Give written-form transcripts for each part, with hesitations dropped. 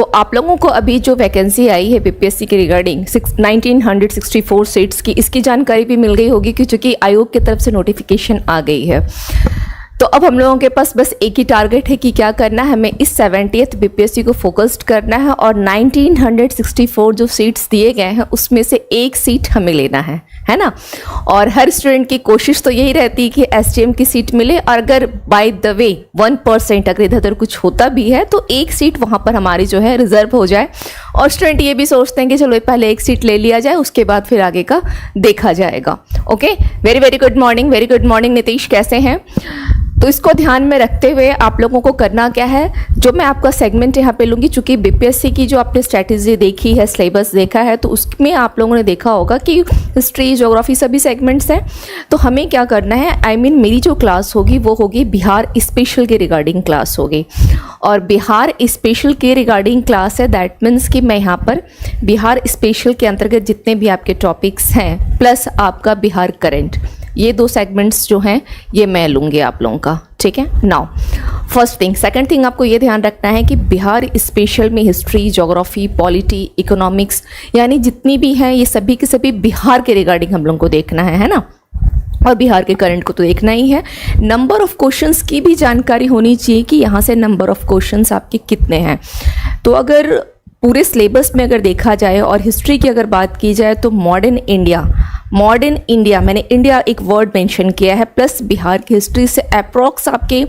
तो आप लोगों को अभी जो वैकेंसी आई है बीपीएससी के रिगार्डिंग 1964 सीट्स की, इसकी जानकारी भी मिल गई होगी कि चूँकि आयोग की तरफ से नोटिफिकेशन आ गई है। तो अब हम लोगों के पास बस एक ही टारगेट है कि क्या करना है, हमें इस 70th बीपीएससी को फोकस्ड करना है और 1964 जो सीट्स दिए गए हैं उसमें से एक सीट हमें लेना है ना। और हर स्टूडेंट की कोशिश तो यही रहती है कि एसटीएम की सीट मिले, और अगर बाय द वे 1% अगर इधर उधर कुछ होता भी है तो एक सीट वहाँ पर हमारी जो है रिजर्व हो जाए। और स्टूडेंट ये भी सोचते हैं कि चलो पहले एक सीट ले लिया जाए, उसके बाद फिर आगे का देखा जाएगा। Okay, very very good morning Nitish, कैसे हैं? तो इसको ध्यान में रखते हुए आप लोगों को करना क्या है, जो मैं आपका सेगमेंट यहाँ पे लूँगी, चूँकि बीपीएससी की जो आपने स्ट्रैटेजी देखी है, सिलेबस देखा है, तो उसमें आप लोगों ने देखा होगा कि हिस्ट्री, ज्योग्राफी सभी सेगमेंट्स हैं। तो हमें क्या करना है, मेरी जो क्लास होगी वो होगी बिहार स्पेशल के रिगार्डिंग क्लास होगी। और बिहार स्पेशल के रिगार्डिंग क्लास है, दैट मीन्स कि मैं यहाँ पर बिहार स्पेशल के अंतर्गत जितने भी आपके टॉपिक्स हैं प्लस आपका बिहार करंट, ये 2 सेगमेंट्स जो हैं ये मैं लूँगी आप लोगों का, ठीक है। Now first thing, second thing आपको ये ध्यान रखना है कि बिहार स्पेशल में हिस्ट्री, ज्योग्राफी, पॉलिटी, इकोनॉमिक्स यानी जितनी भी हैं ये सभी के सभी बिहार के रिगार्डिंग हम लोगों को देखना है ना। और बिहार के करंट को तो देखना ही है। नंबर ऑफ क्वेश्चंस की भी जानकारी होनी चाहिए कि यहाँ से नंबर ऑफ क्वेश्चंस आपके कितने हैं। तो अगर पूरे सिलेबस में अगर देखा जाए और हिस्ट्री की अगर बात की जाए तो मॉडर्न इंडिया मैंने इंडिया एक वर्ड मेंशन किया है, प्लस बिहार की हिस्ट्री से अप्रॉक्स आपके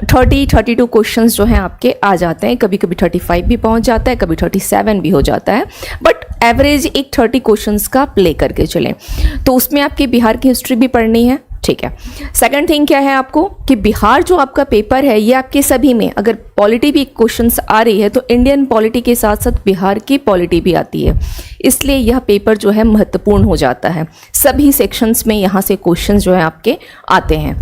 32 क्वेश्चंस जो हैं आपके आ जाते हैं। कभी कभी 35 भी पहुंच जाता है, कभी 37 भी हो जाता है, बट एवरेज एक 30 क्वेश्चंस का प्ले करके चलें। तो उसमें आपकी बिहार की हिस्ट्री भी पढ़नी है, ठीक है। सेकंड थिंग क्या है आपको कि बिहार जो आपका पेपर है ये आपके सभी में अगर पॉलिटी भी क्वेश्चंस आ रही है तो इंडियन पॉलिटी के साथ साथ बिहार की पॉलिटी भी आती है, इसलिए यह पेपर जो है महत्वपूर्ण हो जाता है। सभी सेक्शंस में यहाँ से क्वेश्चंस जो है आपके आते हैं।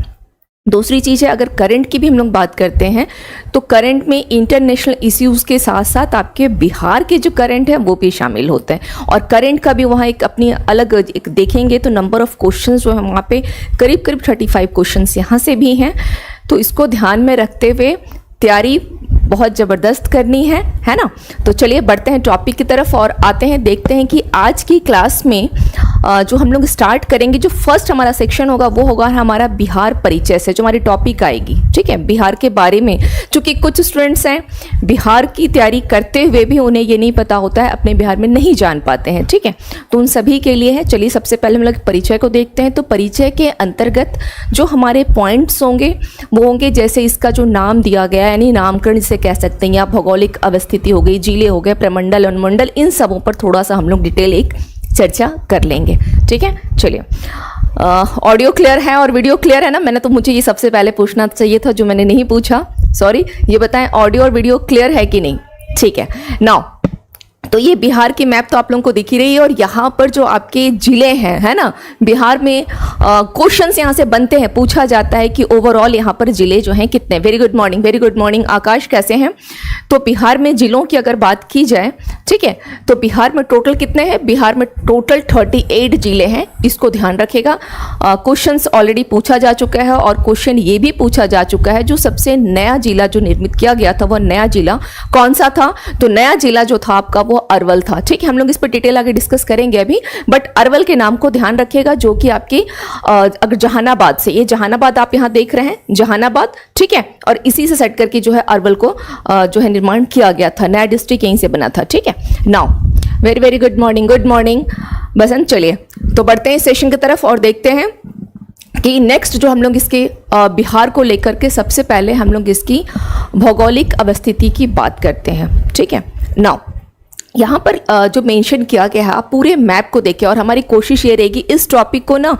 दूसरी चीज़ है, अगर करंट की भी हम लोग बात करते हैं तो करंट में इंटरनेशनल इश्यूज़ के साथ साथ आपके बिहार के जो करंट है वो भी शामिल होते हैं। और करंट का भी वहाँ एक अपनी अलग एक देखेंगे तो नंबर ऑफ क्वेश्चंस जो है वहाँ पे करीब 35 क्वेश्चंस यहाँ से भी हैं। तो इसको ध्यान में रखते हुए तैयारी बहुत ज़बरदस्त करनी है ना। तो चलिए बढ़ते हैं टॉपिक की तरफ और आते हैं, देखते हैं कि आज की क्लास में जो हम लोग स्टार्ट करेंगे, जो फर्स्ट हमारा सेक्शन होगा वो होगा हमारा बिहार परिचय से, जो हमारी टॉपिक आएगी, ठीक है, बिहार के बारे में। क्योंकि कुछ स्टूडेंट्स हैं बिहार की तैयारी करते हुए भी उन्हें ये नहीं पता होता है, अपने बिहार में नहीं जान पाते हैं, ठीक है। तो उन सभी के लिए है। चलिए सबसे पहले हम लोग परिचय को देखते हैं। तो परिचय के अंतर्गत जो हमारे पॉइंट्स होंगे वो होंगे जैसे इसका जो नाम दिया गया यानी नामकरण जिसे कह सकते हैं, या भौगोलिक अवस्थिति हो गई, जिले हो गए, प्रमंडल, अनुमंडल, इन सबों पर थोड़ा सा हम लोग डिटेल एक चर्चा कर लेंगे, ठीक है। चलिए, ऑडियो क्लियर है और वीडियो क्लियर है ना? मुझे ये सबसे पहले पूछना चाहिए था जो मैंने नहीं पूछा, सॉरी। ये बताएं ऑडियो और वीडियो क्लियर है कि नहीं? ठीक है। नाउ तो ये बिहार की मैप तो आप लोगों को दिख ही रही है और यहाँ पर जो आपके जिले हैं, है ना, बिहार में क्वेश्चंस यहाँ से बनते हैं, पूछा जाता है कि ओवरऑल यहाँ पर जिले जो हैं कितने। वेरी गुड मॉर्निंग आकाश, कैसे हैं? तो बिहार में जिलों की अगर बात की जाए, ठीक है, तो बिहार में टोटल कितने हैं? बिहार में टोटल 38 जिले हैं, इसको ध्यान रखेगा। क्वेश्चंस ऑलरेडी पूछा जा चुका है और क्वेश्चन ये भी पूछा जा चुका है जो सबसे नया जिला जो निर्मित किया गया था वह नया जिला कौन सा था? तो नया जिला जो था आपका वो अरवल था, ठीक है। हम लोग इस पर डिटेल आगे डिस्कस करेंगे अभी, बट अरवल के नाम को ध्यान रखिएगा जो कि आपकी अगर जहानाबाद से, ये जहानाबाद आप यहाँ देख रहे हैं, जहानाबाद, ठीक है, और इसी से सेट करके जो है अरवल को जो है निर्माण किया गया था, नया डिस्ट्रिक्ट यहीं से बना था, ठीक है। Now very very good morning Basant. चलिए तो बढ़ते हैं सेशन की तरफ और देखते हैं कि नेक्स्ट जो हम लोग इसके बिहार को लेकर के सबसे पहले हम लोग इसकी भौगोलिक अवस्थिति की बात करते हैं, ठीक है। नाउ यहाँ पर जो मेंशन किया गया है आप पूरे मैप को देखिए और हमारी कोशिश ये रहेगी इस टॉपिक को ना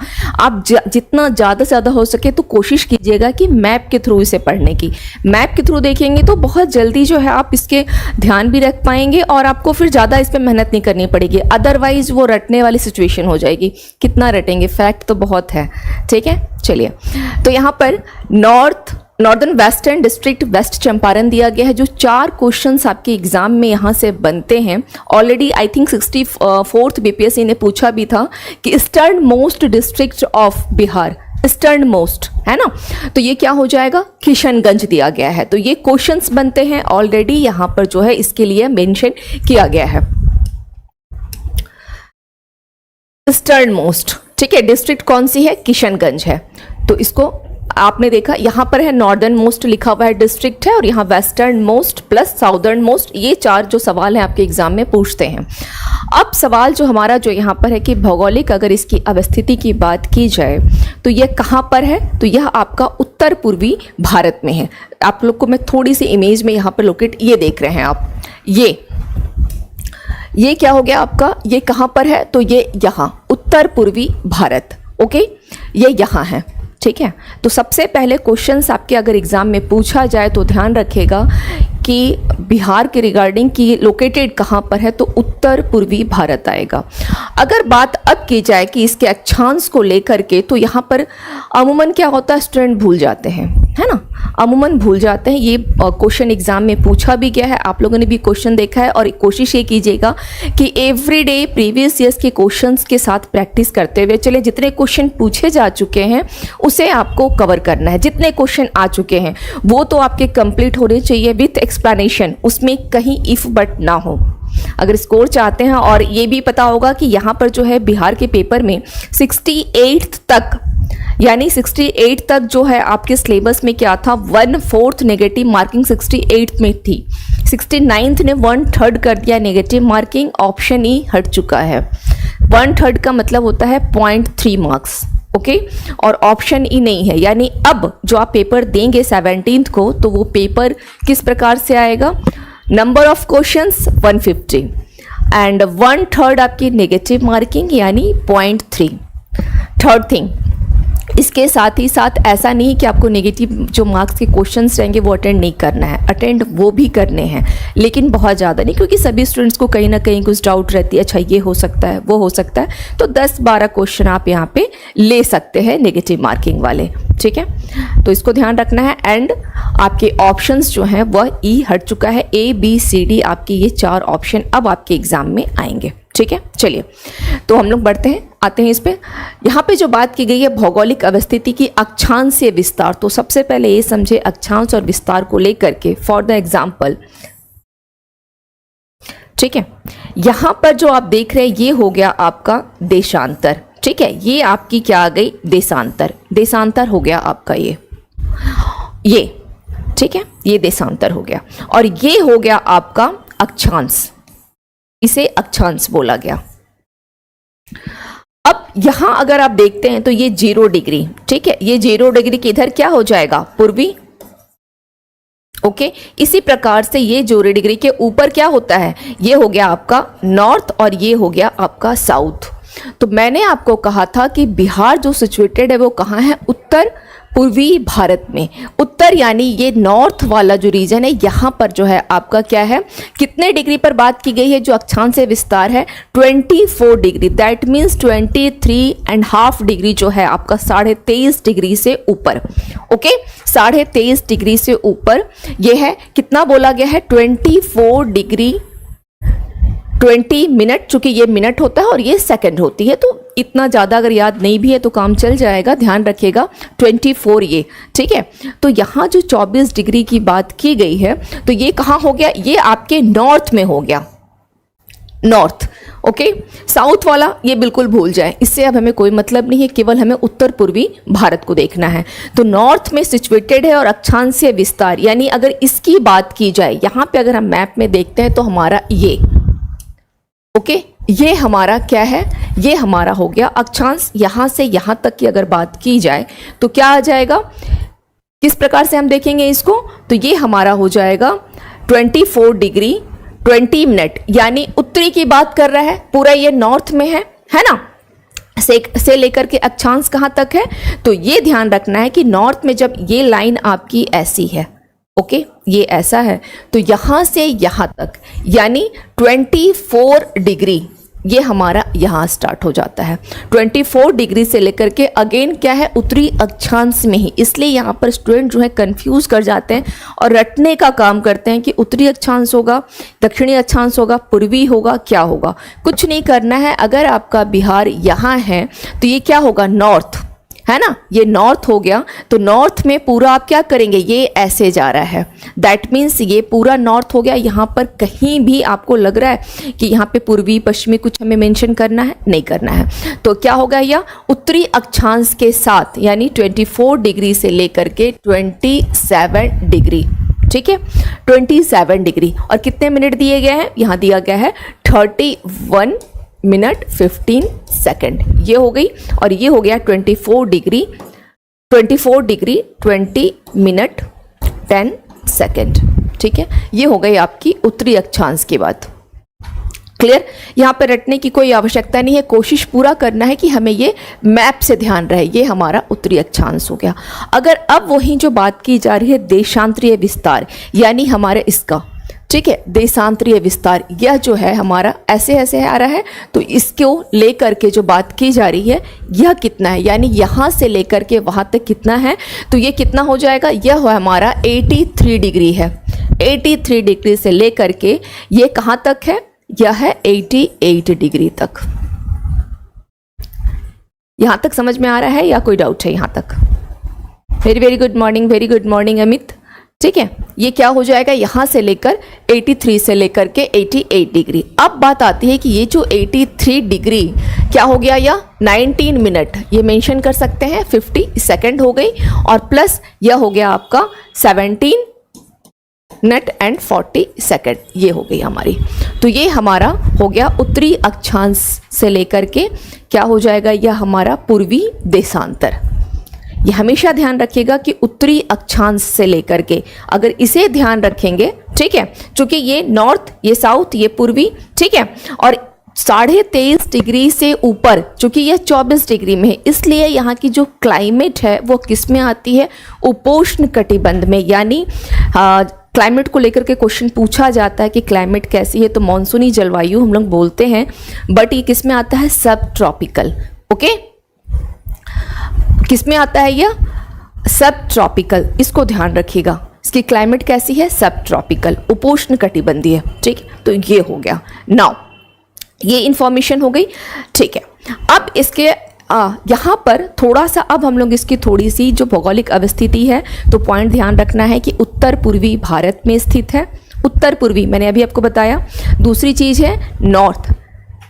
आप जितना ज़्यादा से ज़्यादा हो सके तो कोशिश कीजिएगा कि मैप के थ्रू इसे पढ़ने की। मैप के थ्रू देखेंगे तो बहुत जल्दी जो है आप इसके ध्यान भी रख पाएंगे और आपको फिर ज़्यादा इस पर मेहनत नहीं करनी पड़ेगी, अदरवाइज वो रटने वाली सिचुएशन हो जाएगी। कितना रटेंगे, फैक्ट तो बहुत है, ठीक है। चलिए तो यहाँ पर northern western district West Champaran दिया गया है, जो 4 क्वेश्चंस आपके एग्जाम में यहाँ से बनते हैं। Already I think 64th BPSC ने पूछा भी था कि eastern most district of Bihar, eastern most, है ना। तो ये क्या हो जाएगा, किशनगंज दिया गया है। तो ये क्वेश्चंस बनते हैं ऑलरेडी, यहाँ पर जो है इसके लिए मेंशन किया गया है ईस्टर्न मोस्ट। ठीक है, डिस्ट्रिक्ट कौन सी है, किशनगंज है। तो इसको आपने देखा यहाँ पर है नॉर्दर्न मोस्ट लिखा हुआ है डिस्ट्रिक्ट है, और यहाँ western most plus southern most, ये चार जो सवाल हैं आपके एग्जाम में पूछते हैं। अब सवाल जो हमारा जो यहाँ पर है कि भौगोलिक अगर इसकी अवस्थिति की बात की जाए तो यह कहाँ पर है, तो यह आपका उत्तर पूर्वी भारत में है। आप लोग को मैं थोड़ी सी इमेज में यहाँ पर लोकेट, ये देख रहे हैं आप, ये क्या हो गया आपका, ये कहाँ पर है, तो ये यहाँ उत्तर पूर्वी भारत। ओके, ये यहाँ है। ठीक है, तो सबसे पहले क्वेश्चंस आपके अगर एग्जाम में पूछा जाए तो ध्यान रखेगा कि बिहार के रिगार्डिंग कि लोकेटेड कहाँ पर है, तो उत्तर पूर्वी भारत आएगा। अगर बात अब की जाए कि इसके अक्षांश को लेकर के, तो यहाँ पर अमूमन क्या होता है, स्टूडेंट भूल जाते हैं, है ना, अमूमन भूल जाते हैं। ये क्वेश्चन एग्जाम में पूछा भी गया है, आप लोगों ने भी क्वेश्चन देखा है, और कोशिश ये कीजिएगा कि एवरीडे प्रीवियस ईयर्स के क्वेश्चंस के साथ प्रैक्टिस करते हुए चले। जितने क्वेश्चन पूछे जा चुके हैं उसे आपको कवर करना है, जितने क्वेश्चन आ चुके हैं वो तो आपके कंप्लीट होने चाहिए विथ एक्सप्लेनेशन, उसमें कहीं इफ बट ना हो। अगर स्कोर चाहते हैं, और ये भी पता होगा कि यहाँ पर जो है बिहार के पेपर में 68 तक, यानी 68 तक जो है आपके सिलेबस में क्या था, 1/4 नेगेटिव मार्किंग 68 में थी। 69th ने 1/3 कर दिया नेगेटिव मार्किंग, ऑप्शन ई हट चुका है। 1/3 का मतलब होता है 0.3 मार्क्स। ओके, और ऑप्शन ई नहीं है, यानी अब जो आप पेपर देंगे 17th को, तो वो पेपर किस प्रकार से आएगा, नंबर ऑफ क्वेश्चंस 150 एंड 1/3 आपकी नेगेटिव मार्किंग यानी 0.3। थर्ड थिंग, इसके साथ ही साथ ऐसा नहीं कि आपको नेगेटिव जो मार्क्स के क्वेश्चंस रहेंगे वो अटेंड नहीं करना है, अटेंड वो भी करने हैं, लेकिन बहुत ज़्यादा नहीं, क्योंकि सभी स्टूडेंट्स को कहीं ना कहीं कुछ डाउट रहती है, अच्छा ये हो सकता है वो हो सकता है, तो 10-12 क्वेश्चन आप यहाँ पे ले सकते हैं नेगेटिव मार्किंग वाले। ठीक है, तो इसको ध्यान रखना है। एंड आपके ऑप्शंस जो हैं वह ई हट चुका है, ABCD आपके ये 4 ऑप्शन अब आपके एग्जाम में आएंगे। ठीक है, चलिए तो हम लोग बढ़ते हैं, आते हैं इस पे। यहाँ पे जो बात की गई है भौगोलिक अवस्थिति की अक्षांशीय विस्तार, तो सबसे पहले ये समझे अक्षांश और विस्तार को लेकर के फॉर द एग्जाम्पल। ठीक है, यहाँ पर जो आप देख रहे हैं ये हो गया आपका देशांतर। ठीक है, ये आपकी क्या आ गई, देशांतर, देशांतर हो गया आपका ये। ठीक है, ये देशांतर हो गया, और ये हो गया आपका अक्षांश, इसे अक्षांश बोला गया। अब यहां अगर आप देखते हैं तो ये 0 डिग्री, ठीक है, ये 0 डिग्री के इधर क्या हो जाएगा, पूर्वी। ओके, इसी प्रकार से ये 0 डिग्री के ऊपर क्या होता है, ये हो गया आपका नॉर्थ, और ये हो गया आपका साउथ। तो मैंने आपको कहा था कि बिहार जो सिचुएटेड है वो कहाँ है, उत्तर पूर्वी भारत में। उत्तर यानी ये नॉर्थ वाला जो रीजन है, यहाँ पर जो है आपका क्या है, कितने डिग्री पर बात की गई है, जो अक्षांशीय विस्तार है 24 डिग्री, दैट मीन्स 23.5 डिग्री जो है आपका 23.5 डिग्री से ऊपर। ओके, 23.5 डिग्री से ऊपर ये है, कितना बोला गया है, 24 डिग्री 20 मिनट, चूंकि ये मिनट होता है और ये सेकंड होती है, तो इतना ज़्यादा अगर याद नहीं भी है तो काम चल जाएगा, ध्यान रखिएगा 24 ये। ठीक है, तो यहाँ जो 24 डिग्री की बात की गई है, तो ये कहाँ हो गया, ये आपके नॉर्थ में हो गया, नॉर्थ। ओके, साउथ वाला ये बिल्कुल भूल जाए, इससे अब हमें कोई मतलब नहीं है, केवल हमें उत्तर पूर्वी भारत को देखना है। तो नॉर्थ में सिचुएटेड है, और अक्षांशीय विस्तार यानी अगर इसकी बात की जाए, यहाँ पे अगर हम मैप में देखते हैं तो हमारा ये, ओके, ये हमारा क्या है, ये हमारा हो गया अक्षांश। यहाँ से यहाँ तक की अगर बात की जाए तो क्या आ जाएगा, किस प्रकार से हम देखेंगे इसको, तो ये हमारा हो जाएगा 24 डिग्री 20 मिनट, यानी उत्तरी की बात कर रहा है, पूरा ये नॉर्थ में है ना, से लेकर के अक्षांश कहाँ तक है, तो ये ध्यान रखना है कि नॉर्थ में जब ये लाइन आपकी ऐसी है, ओके, ये ऐसा है, तो यहाँ से यहाँ तक यानी 24 डिग्री ये हमारा यहाँ स्टार्ट हो जाता है। 24 डिग्री से लेकर के अगेन क्या है, उत्तरी अक्षांश में ही, इसलिए यहाँ पर स्टूडेंट जो है कंफ्यूज कर जाते हैं और रटने का काम करते हैं कि उत्तरी अक्षांश होगा, दक्षिणी अक्षांश होगा, पूर्वी होगा, क्या होगा। कुछ नहीं करना है, अगर आपका बिहार यहाँ है तो ये क्या होगा, नॉर्थ, है ना, ये नॉर्थ हो गया। तो नॉर्थ में पूरा आप क्या करेंगे, ये ऐसे जा रहा है, दैट मीन्स ये पूरा नॉर्थ हो गया। यहाँ पर कहीं भी आपको लग रहा है कि यहाँ पे पूर्वी पश्चिमी कुछ हमें मेंशन करना है, नहीं करना है। तो क्या होगा, यह उत्तरी अक्षांश के साथ यानी 24 डिग्री से लेकर के 27 डिग्री, ठीक है, 27 डिग्री। और कितने मिनट दिए गए हैं, यहाँ दिया गया है 31 मिनट 15 सेकंड, ये हो गई। और ये हो गया 24 डिग्री 20 मिनट 10 सेकंड, ठीक है। ये हो गई आपकी उत्तरी अक्षांश की बात। क्लियर, यहाँ पर रटने की कोई आवश्यकता नहीं है, कोशिश पूरा करना है कि हमें ये मैप से ध्यान रहे। ये हमारा उत्तरी अक्षांश हो गया। अगर अब वही जो बात की जा रही है देशांतरीय विस्तार, यानी हमारे इसका, ठीक है, देशांतरीय विस्तार, यह जो है हमारा ऐसे ऐसे आ रहा है। तो इसको लेकर के जो बात की जा रही है, यह कितना है, यानी यहाँ से लेकर के वहाँ तक कितना है, तो ये कितना हो जाएगा, यह हमारा 83 डिग्री है। 83 डिग्री से लेकर के ये कहाँ तक है, यह है 88 डिग्री तक। यहां तक समझ में आ रहा है या कोई डाउट है यहां तक? वेरी गुड मॉर्निंग अमित, ठीक है। ये क्या हो जाएगा, यहां से लेकर 83 से लेकर के 88 डिग्री। अब बात आती है कि ये जो 83 डिग्री क्या हो गया, या 19 मिनट, ये मेंशन कर सकते हैं, 50 सेकंड हो गई, और प्लस यह हो गया आपका 17 मिनट एंड 40 सेकंड, ये हो गई हमारी। तो ये हमारा हो गया उत्तरी अक्षांश से लेकर के क्या हो जाएगा, यह हमारा पूर्वी देशांतर। ये हमेशा ध्यान रखिएगा कि उत्तरी अक्षांश से लेकर के, अगर इसे ध्यान रखेंगे, ठीक है, क्योंकि ये नॉर्थ, ये साउथ, ये पूर्वी, ठीक है, और 23.5 डिग्री से ऊपर, चूंकि यह 24 डिग्री में है, इसलिए यहाँ की जो क्लाइमेट है वो किस में आती है, उपोष्ण कटिबंध में। यानी क्लाइमेट को लेकर के क्वेश्चन पूछा जाता है कि क्लाइमेट कैसी है, तो मॉनसूनी जलवायु हम लोग बोलते हैं, बट ये किस में आता है, सब ट्रॉपिकल। ओके, किस में आता है यह, सब ट्रॉपिकल, इसको ध्यान रखिएगा। इसकी क्लाइमेट कैसी है, सब ट्रॉपिकल, उपोष्ण कटिबंधीय, ठीक। तो ये हो गया, नाउ ये इंफॉर्मेशन हो गई, ठीक है। अब इसके यहाँ पर थोड़ा सा, अब हम लोग इसकी थोड़ी सी जो भौगोलिक अवस्थिति है, तो पॉइंट ध्यान रखना है कि उत्तर पूर्वी भारत में स्थित है। उत्तर पूर्वी मैंने अभी आपको बताया। दूसरी चीज़ है नॉर्थ,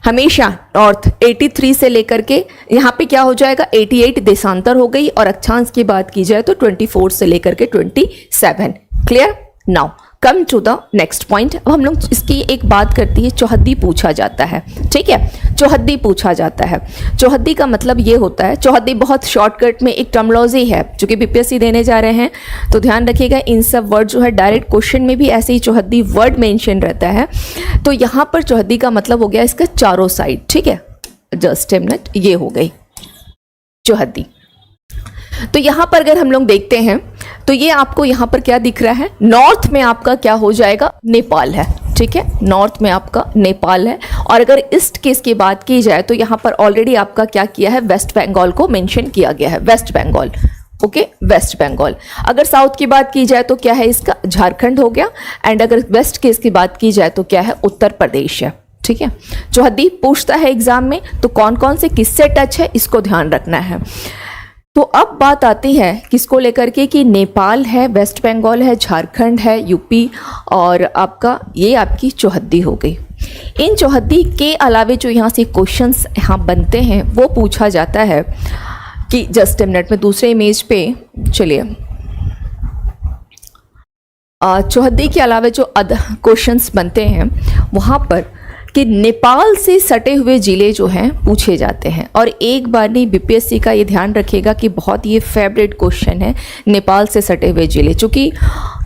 हमेशा नॉर्थ 83 से लेकर के यहाँ पे क्या हो जाएगा, 88 देशांतर हो गई, और अक्षांश की बात की जाए तो 24 से लेकर के 27। Clear, now come to the next point. अब हम लोग इसकी एक बात करती है, चौहद्दी पूछा जाता है, ठीक है, चौहद्दी पूछा जाता है। चौहद्दी का मतलब ये होता है, चौहद्दी बहुत शॉर्टकट में एक टर्मिनोलॉजी है, जो कि बीपीएससी देने जा रहे हैं, तो ध्यान रखिएगा इन सब वर्ड जो है डायरेक्ट क्वेश्चन में भी ऐसे ही चौहद्दी वर्ड मेंशन रहता है। तो यहाँ पर चौहद्दी का मतलब हो गया इसका चारों साइड, ठीक है, जस्ट ए मिनट, ये हो गई चौहद्दी। तो यहाँ पर अगर हम लोग देखते हैं तो ये आपको यहाँ पर क्या दिख रहा है, नॉर्थ में आपका क्या हो जाएगा, नेपाल है, ठीक है, नॉर्थ में आपका नेपाल है। और अगर ईस्ट की इसकी बात की जाए तो यहाँ पर ऑलरेडी आपका क्या किया है, वेस्ट बंगाल को मेंशन किया गया है, वेस्ट बंगाल, ओके, वेस्ट बंगाल। अगर साउथ की बात की जाए तो क्या है इसका, झारखंड हो गया, एंड अगर वेस्ट की इसकी बात की जाए तो क्या है, उत्तर प्रदेश है, ठीक है। चौहद्दी पूछता है एग्जाम में, तो कौन कौन से किससे टच है, इसको ध्यान रखना है। तो अब बात आती है किसको लेकर के, कि नेपाल है, वेस्ट बंगाल है, झारखंड है, यूपी, और आपका ये आपकी चौहद्दी हो गई। इन चौहद्दी के अलावे जो यहाँ से क्वेश्चंस यहाँ बनते हैं वो पूछा जाता है कि जस्ट ए मिनट में दूसरे इमेज पे चलिए, चौहद्दी के अलावे जो क्वेश्चंस बनते हैं वहाँ पर कि नेपाल से सटे हुए ज़िले जो हैं पूछे जाते हैं। और एक बार नहीं, बीपीएससी का ये ध्यान रखिएगा कि बहुत ये फेवरेट क्वेश्चन है, नेपाल से सटे हुए ज़िले। चूँकि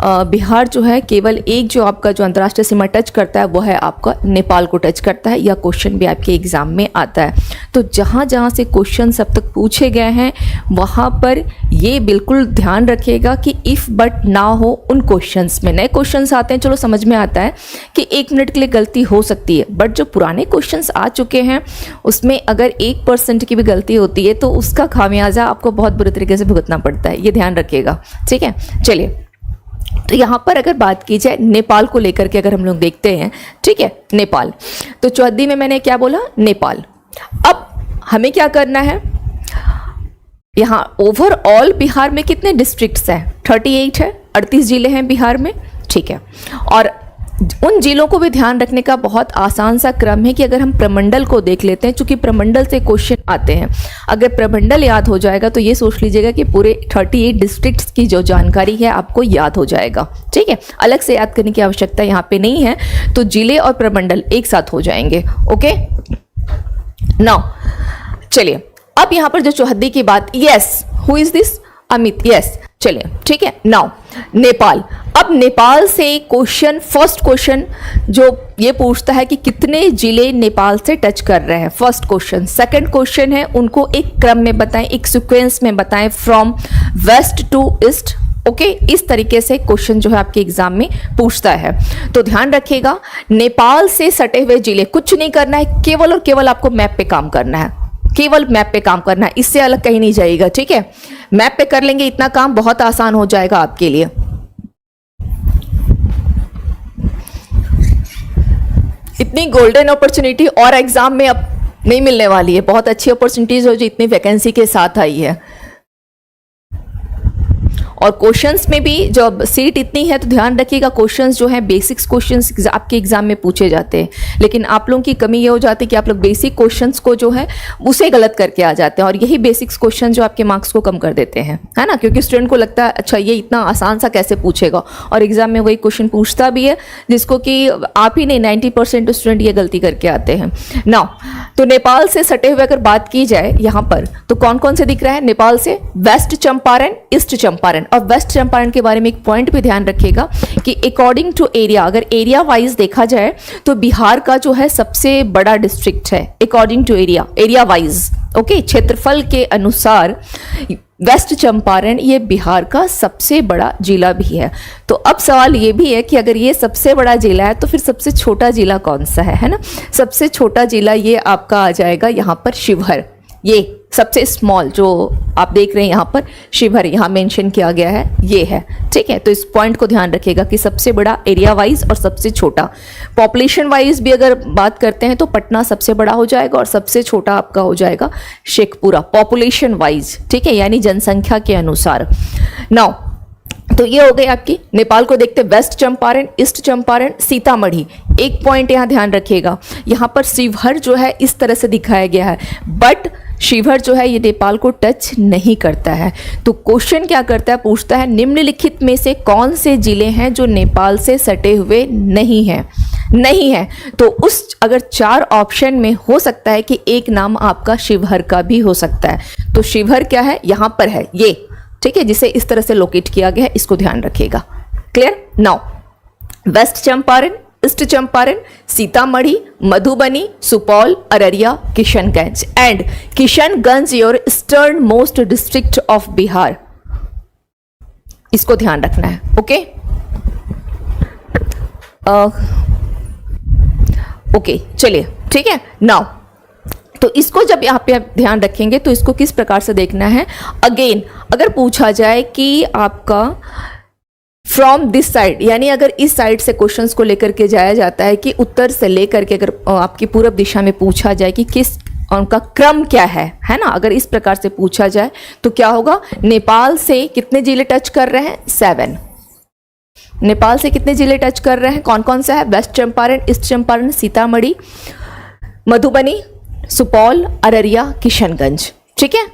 बिहार जो है केवल एक जो आपका जो अंतर्राष्ट्रीय सीमा टच करता है वो है आपका नेपाल को टच करता है, यह क्वेश्चन भी आपके एग्ज़ाम में आता है। तो जहाँ जहाँ से क्वेश्चन अब तक पूछे गए हैं वहाँ पर ये बिल्कुल ध्यान रखिएगा कि इफ़ बट ना हो उन क्वेश्चंस में। नए क्वेश्चंस आते हैं, चलो समझ में आता है कि 1 मिनट के लिए गलती हो सकती है, बट जो पुराने क्वेश्चंस आ चुके हैं उसमें अगर 1% की भी गलती होती है तो उसका खामियाजा आपको बहुत बुरे तरीके से भुगतना पड़ता है, ये ध्यान रखिएगा, ठीक है। चलिए, तो यहाँ पर अगर बात की जाए नेपाल को लेकर के, अगर हम लोग देखते हैं, ठीक है, नेपाल, तो चौहद्दी में मैंने क्या बोला, नेपाल। अब हमें क्या करना है, यहाँ ओवरऑल बिहार में कितने डिस्ट्रिक्ट्स हैं? 38 है, 38 जिले हैं बिहार में, ठीक है। और उन जिलों को भी ध्यान रखने का बहुत आसान सा क्रम है कि अगर हम प्रमंडल को देख लेते हैं, चूंकि प्रमंडल से क्वेश्चन आते हैं, अगर प्रमंडल याद हो जाएगा तो ये सोच लीजिएगा कि पूरे 38 डिस्ट्रिक्ट्स की जो जानकारी है आपको याद हो जाएगा, ठीक है। अलग से याद करने की आवश्यकता यहाँ पे नहीं है, तो जिले और प्रमंडल एक साथ हो जाएंगे, ओके। नाउ चलिए, अब यहाँ पर जो चौहद्दी की बात, yes, who is this? Amit, yes, चलिए, ठीक है। नाउ नेपाल, अब नेपाल से क्वेश्चन, फर्स्ट क्वेश्चन जो ये पूछता है कि कितने जिले नेपाल से टच कर रहे हैं, फर्स्ट क्वेश्चन। सेकंड क्वेश्चन है उनको एक क्रम में बताएं, एक सीक्वेंस में बताएं, from west to east, okay. इस तरीके से क्वेश्चन जो है आपके एग्जाम में पूछता है। तो ध्यान रखिएगा, नेपाल से सटे हुए जिले, कुछ नहीं करना है, केवल और केवल आपको मैप पे काम करना है, केवल मैप पे काम करना है, इससे अलग कहीं नहीं जाइएगा, ठीक है। मैप पे कर लेंगे इतना काम, बहुत आसान हो जाएगा आपके लिए। इतनी गोल्डन अपॉर्चुनिटी और एग्जाम में अब नहीं मिलने वाली है, बहुत अच्छी अपॉर्चुनिटीज हो जो इतनी वैकेंसी के साथ आई है। और क्वेश्चंस में भी जब सीट इतनी है तो ध्यान रखिएगा, क्वेश्चंस जो है बेसिक्स क्वेश्चंस आपके एग्जाम में पूछे जाते हैं, लेकिन आप लोगों की कमी ये हो जाती है कि आप लोग बेसिक क्वेश्चंस को जो है उसे गलत करके आ जाते हैं, और यही बेसिक्स क्वेश्चन जो आपके मार्क्स को कम कर देते हैं, है ना। क्योंकि स्टूडेंट को लगता है अच्छा ये इतना आसान सा कैसे पूछेगा, और एग्जाम में वही क्वेश्चन पूछता भी है, जिसको कि आप ही नहीं 90% स्टूडेंट ये गलती करके आते हैं ना। तो नेपाल से सटे हुए अगर बात की जाए यहाँ पर, तो कौन कौन से दिख रहा है नेपाल से? वेस्ट चंपारण, ईस्ट चंपारण। और वेस्ट चंपारण के बारे में एक पॉइंट भी ध्यान रखिएगा कि अकॉर्डिंग टू एरिया, अगर एरिया वाइज देखा जाए तो बिहार का जो है सबसे बड़ा डिस्ट्रिक्ट है, according to area, area wise, okay. क्षेत्रफल के अनुसार वेस्ट चंपारण ये बिहार का सबसे बड़ा जिला भी है। तो अब सवाल ये भी है कि अगर ये सबसे बड़ा जिला है तो फिर सबसे छोटा जिला कौन सा है ना। सबसे छोटा जिला ये आपका आ जाएगा यहाँ पर शिवहर, ये सबसे स्मॉल जो आप देख रहे हैं यहाँ पर शिवहर, यहाँ मेंशन किया गया है, ये है, ठीक है। तो इस पॉइंट को ध्यान रखिएगा कि सबसे बड़ा एरिया वाइज और सबसे छोटा। पॉपुलेशन वाइज भी अगर बात करते हैं तो पटना सबसे बड़ा हो जाएगा और सबसे छोटा आपका हो जाएगा शेखपुरा, पॉपुलेशन वाइज, ठीक है, यानी जनसंख्या के अनुसार। नाउ तो ये हो गई आपकी, नेपाल को देखते वेस्ट चंपारण, ईस्ट चंपारण, सीतामढ़ी। एक पॉइंट यहाँ ध्यान रखिएगा, यहाँ पर शिवहर जो है इस तरह से दिखाया गया है, बट शिवहर जो है ये नेपाल को टच नहीं करता है। तो क्वेश्चन क्या करता है, पूछता है निम्नलिखित में से कौन से जिले हैं जो नेपाल से सटे हुए नहीं हैं, नहीं है। तो उस अगर 4 ऑप्शन में हो सकता है कि एक नाम आपका शिवहर का भी हो सकता है। तो शिवहर क्या है, यहाँ पर है ये, ठीक है, जिसे इस तरह से लोकेट किया गया है, इसको ध्यान रखिएगा। Clear? Now West Champaran, East Champaran, Sitamarhi, Madhubani, Supaul, Araria, Kishanganj, and Kishanganj your easternmost district of Bihar, इसको ध्यान रखना है, ओके। ओके चलिए, ठीक है। नाउ तो इसको जब यहाँ पे आप ध्यान रखेंगे तो इसको किस प्रकार से देखना है, अगेन अगर पूछा जाए कि आपका फ्रॉम दिस साइड, यानी अगर इस साइड से क्वेश्चंस को लेकर के जाया जाता है कि उत्तर से लेकर के अगर आपकी पूरब दिशा में पूछा जाए कि किस उनका क्रम क्या है ना, अगर इस प्रकार से पूछा जाए तो क्या होगा, नेपाल से कितने जिले टच कर रहे हैं? 7। नेपाल से कितने जिले टच कर रहे हैं, कौन कौन सा है? वेस्ट चंपारण, ईस्ट चंपारण, सीतामढ़ी, मधुबनी, सुपौल, अररिया, किशनगंज, ठीक है।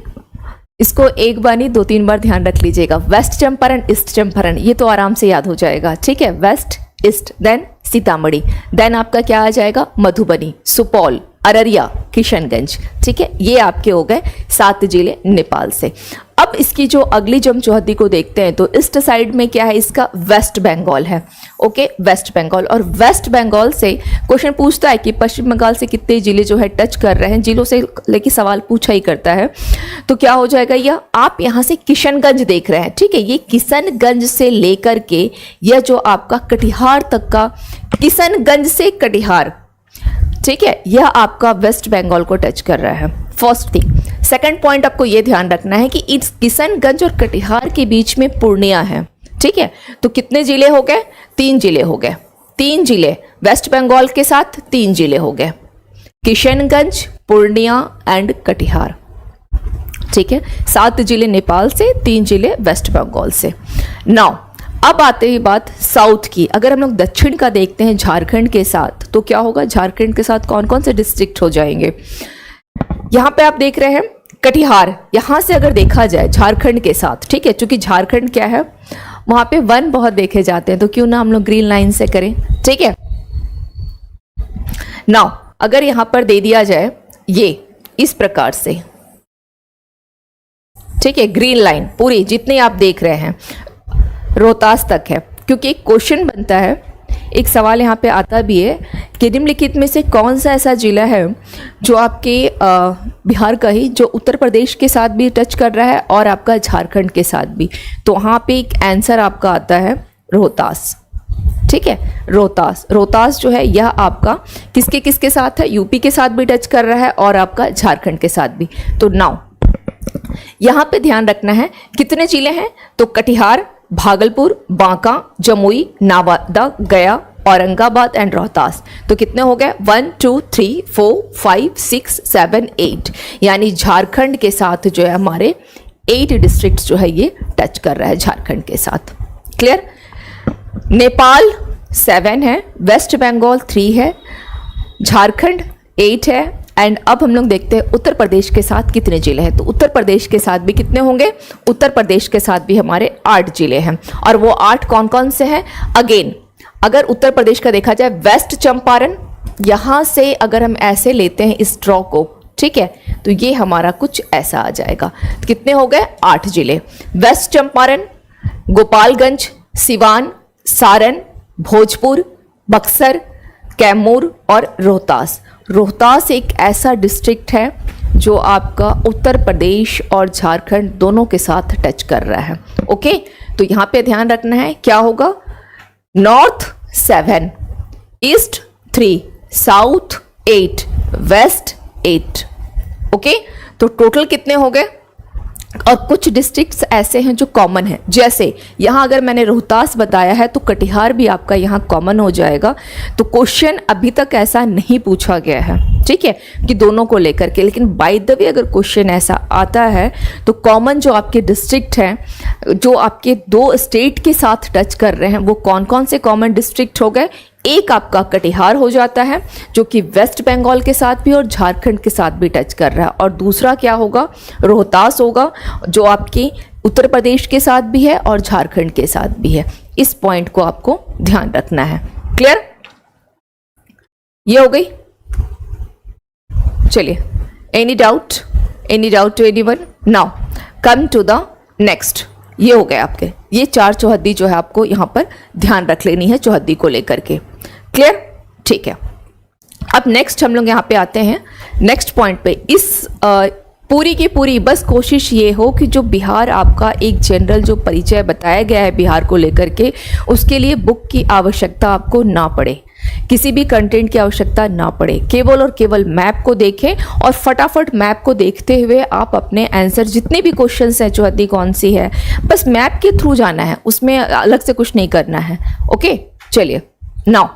इसको एक बार नहीं 2-3 बार ध्यान रख लीजिएगा। वेस्ट चंपारण, ईस्ट चंपारण, ये तो आराम से याद हो जाएगा, ठीक है। West, east, then Sitamarhi, then आपका क्या आ जाएगा, मधुबनी, सुपौल, अररिया, किशनगंज, ठीक है। ये आपके हो गए 7 जिले नेपाल से। अब इसकी जो अगली जम चौहद्दी को देखते हैं तो ईस्ट साइड में क्या है, इसका वेस्ट बंगाल है, ओके, वेस्ट बंगाल। और वेस्ट बंगाल से क्वेश्चन पूछता है कि पश्चिम बंगाल से कितने जिले जो है टच कर रहे हैं, जिलों से लेके सवाल पूछा ही करता है। तो क्या हो जाएगा, यह आप यहाँ से किशनगंज देख रहे हैं, ठीक है। ये किशनगंज से लेकर के यह जो आपका कटिहार तक का, किशनगंज से कटिहार, ठीक है, यह आपका वेस्ट बंगाल को टच कर रहा है, फर्स्ट थिंग। सेकंड पॉइंट आपको यह ध्यान रखना है कि इस किशनगंज और कटिहार के बीच में पूर्णिया है, ठीक है। तो कितने जिले हो गए, 3 जिले हो गए, 3 जिले वेस्ट बंगाल के साथ 3 जिले हो गए, किशनगंज, पूर्णिया एंड कटिहार, ठीक है, 7 जिले नेपाल से, 3 जिले वेस्ट बंगाल से। नाउ अब आते ही बात साउथ की। अगर हम लोग दक्षिण का देखते हैं झारखंड के साथ, तो क्या होगा, झारखंड के साथ कौन कौन से डिस्ट्रिक्ट हो जाएंगे। यहाँ पे आप देख रहे हैं कटिहार, यहाँ से अगर देखा जाए झारखंड के साथ, ठीक है, क्योंकि झारखंड क्या है, वहाँ पे वन बहुत देखे जाते हैं, तो क्यों ना हम लोग ग्रीन लाइन से करें, ठीक है। नाउ अगर यहाँ पर दे दिया जाए ये इस प्रकार से, ठीक है, ग्रीन लाइन पूरी जितनी आप देख रहे हैं रोहतास तक है, क्योंकि एक क्वेश्चन बनता है, एक सवाल यहाँ पे आता भी है कि निम्नलिखित में से कौन सा ऐसा जिला है जो आपके बिहार का ही, जो उत्तर प्रदेश के साथ भी टच कर रहा है और आपका झारखंड के साथ भी, तो वहाँ पे एक आंसर आपका आता है रोहतास, ठीक है। रोहतास जो है यह आपका किसके किसके साथ है, यूपी के साथ भी टच कर रहा है और आपका झारखंड के साथ भी। तो नाउ यहाँ पे ध्यान रखना है कितने जिले हैं, तो कटिहार, भागलपुर, बांका, जमुई, नवादा, गया, औरंगाबाद एंड रोहतास। तो कितने हो गए, 1 2 3 4 5 6 7 8, यानी झारखंड के साथ जो है हमारे 8 डिस्ट्रिक्ट जो है ये टच कर रहा है झारखंड के साथ। क्लियर। नेपाल 7 है, वेस्ट बंगाल 3 है, झारखंड 8 है, एंड अब हम लोग देखते हैं उत्तर प्रदेश के साथ कितने जिले हैं। तो उत्तर प्रदेश के साथ भी कितने होंगे, उत्तर प्रदेश के साथ भी हमारे 8 जिले हैं, और वो 8 कौन कौन से हैं। अगेन अगर उत्तर प्रदेश का देखा जाए, वेस्ट चंपारण, यहाँ से अगर हम ऐसे लेते हैं इस ड्रॉ को, ठीक है, तो ये हमारा कुछ ऐसा आ जाएगा। तो कितने हो गए, 8 जिले, वेस्ट चंपारण, गोपालगंज, सिवान, सारण, भोजपुर, बक्सर, कैमूर और रोहतास। रोहतास एक ऐसा डिस्ट्रिक्ट है जो आपका उत्तर प्रदेश और झारखंड दोनों के साथ टच कर रहा है। ओके, तो यहाँ पे ध्यान रखना है क्या होगा, north 7, east 3, south 8, west 8। Okay, तो टोटल कितने हो गए। और कुछ डिस्ट्रिक्ट्स ऐसे हैं जो कॉमन है, जैसे यहाँ अगर मैंने रोहतास बताया है तो कटिहार भी आपका यहाँ कॉमन हो जाएगा। तो क्वेश्चन अभी तक ऐसा नहीं पूछा गया है, ठीक है, कि दोनों को लेकर के, लेकिन बाय द वे अगर क्वेश्चन ऐसा आता है तो कॉमन जो आपके डिस्ट्रिक्ट हैं, जो आपके 2 स्टेट के साथ टच कर रहे हैं, वो कौन कौन से कॉमन डिस्ट्रिक्ट हो गए। एक आपका कटिहार हो जाता है जो कि वेस्ट बंगाल के साथ भी और झारखंड के साथ भी टच कर रहा है, और दूसरा क्या होगा, रोहतास होगा जो आपके उत्तर प्रदेश के साथ भी है और झारखंड के साथ भी है। इस पॉइंट को आपको ध्यान रखना है। क्लियर, ये हो गई। चलिए, any doubt to anyone. Now come to the next. ये हो गए आपके ये 4 चौहद्दी जो है आपको यहाँ पर ध्यान रख लेनी है चौहद्दी को लेकर के। क्लियर, ठीक है। अब नेक्स्ट हम लोग यहाँ पे आते हैं नेक्स्ट पॉइंट पे। इस पूरी की पूरी बस कोशिश ये हो कि जो बिहार आपका एक जनरल जो परिचय बताया गया है बिहार को लेकर के, उसके लिए बुक की आवश्यकता आपको ना पड़े, किसी भी कंटेंट की आवश्यकता ना पड़े, केवल और केवल मैप को देखें और फटाफट मैप को देखते हुए आप अपने आंसर, जितने भी क्वेश्चंस हैं चौहद्दी कौन सी है, बस मैप के थ्रू जाना है, उसमें अलग से कुछ नहीं करना है। ओके, चलिए, now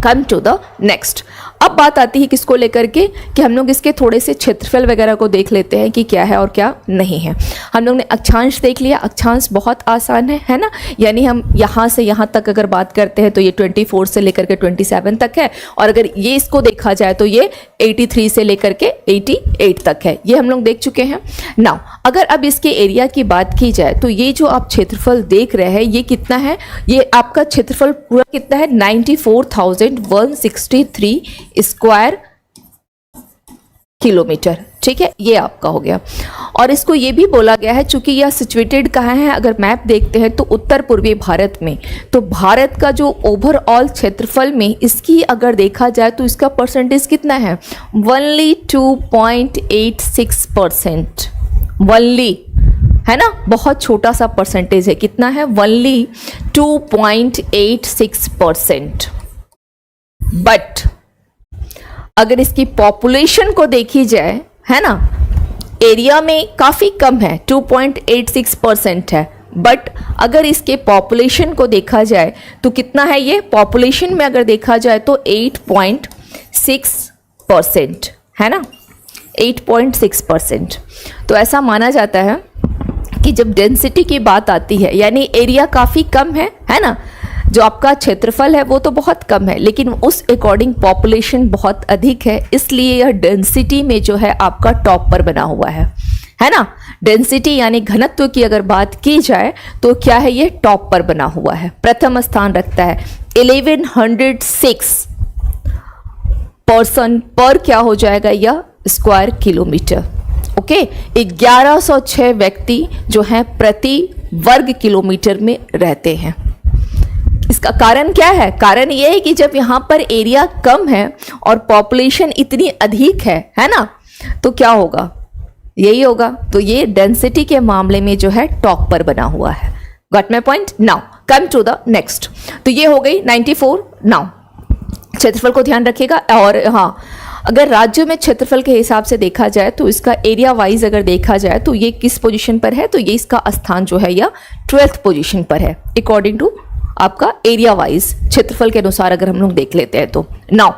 come to the next. अब बात आती है किसको लेकर के, कि हम लोग इसके थोड़े से क्षेत्रफल वगैरह को देख लेते हैं कि क्या है और क्या नहीं है। हम लोग ने अक्षांश देख लिया, अक्षांश बहुत आसान है ना, यानी हम यहाँ से यहाँ तक अगर बात करते हैं तो ये 24 से लेकर के 27 तक है, और अगर ये इसको देखा जाए तो ये 83 से लेकर के 88 तक है, ये हम लोग देख चुके हैं। नाउ अगर अब इसके एरिया की बात की जाए तो ये जो आप क्षेत्रफल देख रहे हैं ये कितना है, ये आपका क्षेत्रफल पूरा कितना है, 94,163 स्क्वायर किलोमीटर। ठीक है, ये आपका हो गया। और इसको ये भी बोला गया है चूंकि यह सिचुएटेड कहाँ है, अगर मैप देखते हैं तो उत्तर पूर्वी भारत में, तो भारत का जो ओवरऑल क्षेत्रफल में इसकी अगर देखा जाए तो इसका परसेंटेज कितना है, ओनली 2.86%, ओनली, है ना, बहुत छोटा सा परसेंटेज है, कितना है, ओनली 2.86%। बट अगर इसकी पॉपुलेशन को देखी जाए, है ना, एरिया में काफ़ी कम है, 2.86% है, बट अगर इसके पॉपुलेशन को देखा जाए तो कितना है, ये पॉपुलेशन में अगर देखा जाए तो 8.6% है ना, 8.6%। तो ऐसा माना जाता है कि जब डेंसिटी की बात आती है, यानी एरिया काफ़ी कम है ना, जो आपका क्षेत्रफल है वो तो बहुत कम है, लेकिन उस अकॉर्डिंग पॉपुलेशन बहुत अधिक है, इसलिए यह डेंसिटी में जो है आपका टॉप पर बना हुआ है ना। डेंसिटी यानी घनत्व की अगर बात की जाए तो क्या है, ये टॉप पर बना हुआ है, प्रथम स्थान रखता है। 1106 पर्सन पर क्या हो जाएगा, यह स्क्वायर किलोमीटर। ओके, 1106 व्यक्ति जो हैं प्रति वर्ग किलोमीटर में रहते हैं। इसका कारण क्या है? कारण यह है कि जब यहाँ पर एरिया कम है और पॉपुलेशन इतनी अधिक है ना, तो क्या होगा, यही होगा। तो ये डेंसिटी के मामले में जो है टॉप पर बना हुआ है। Got my point? Now come to the next. तो ये हो गई 94। नाउ क्षेत्रफल को ध्यान रखिएगा। और हाँ, अगर राज्यों में क्षेत्रफल के हिसाब से देखा जाए तो इसका एरिया वाइज अगर देखा जाए तो ये किस पोजीशन पर है, तो ये इसका स्थान जो है या 12th पोजीशन पर है अकॉर्डिंग टू आपका एरिया वाइज क्षेत्रफल के अनुसार अगर हम लोग देख लेते हैं तो। नाउ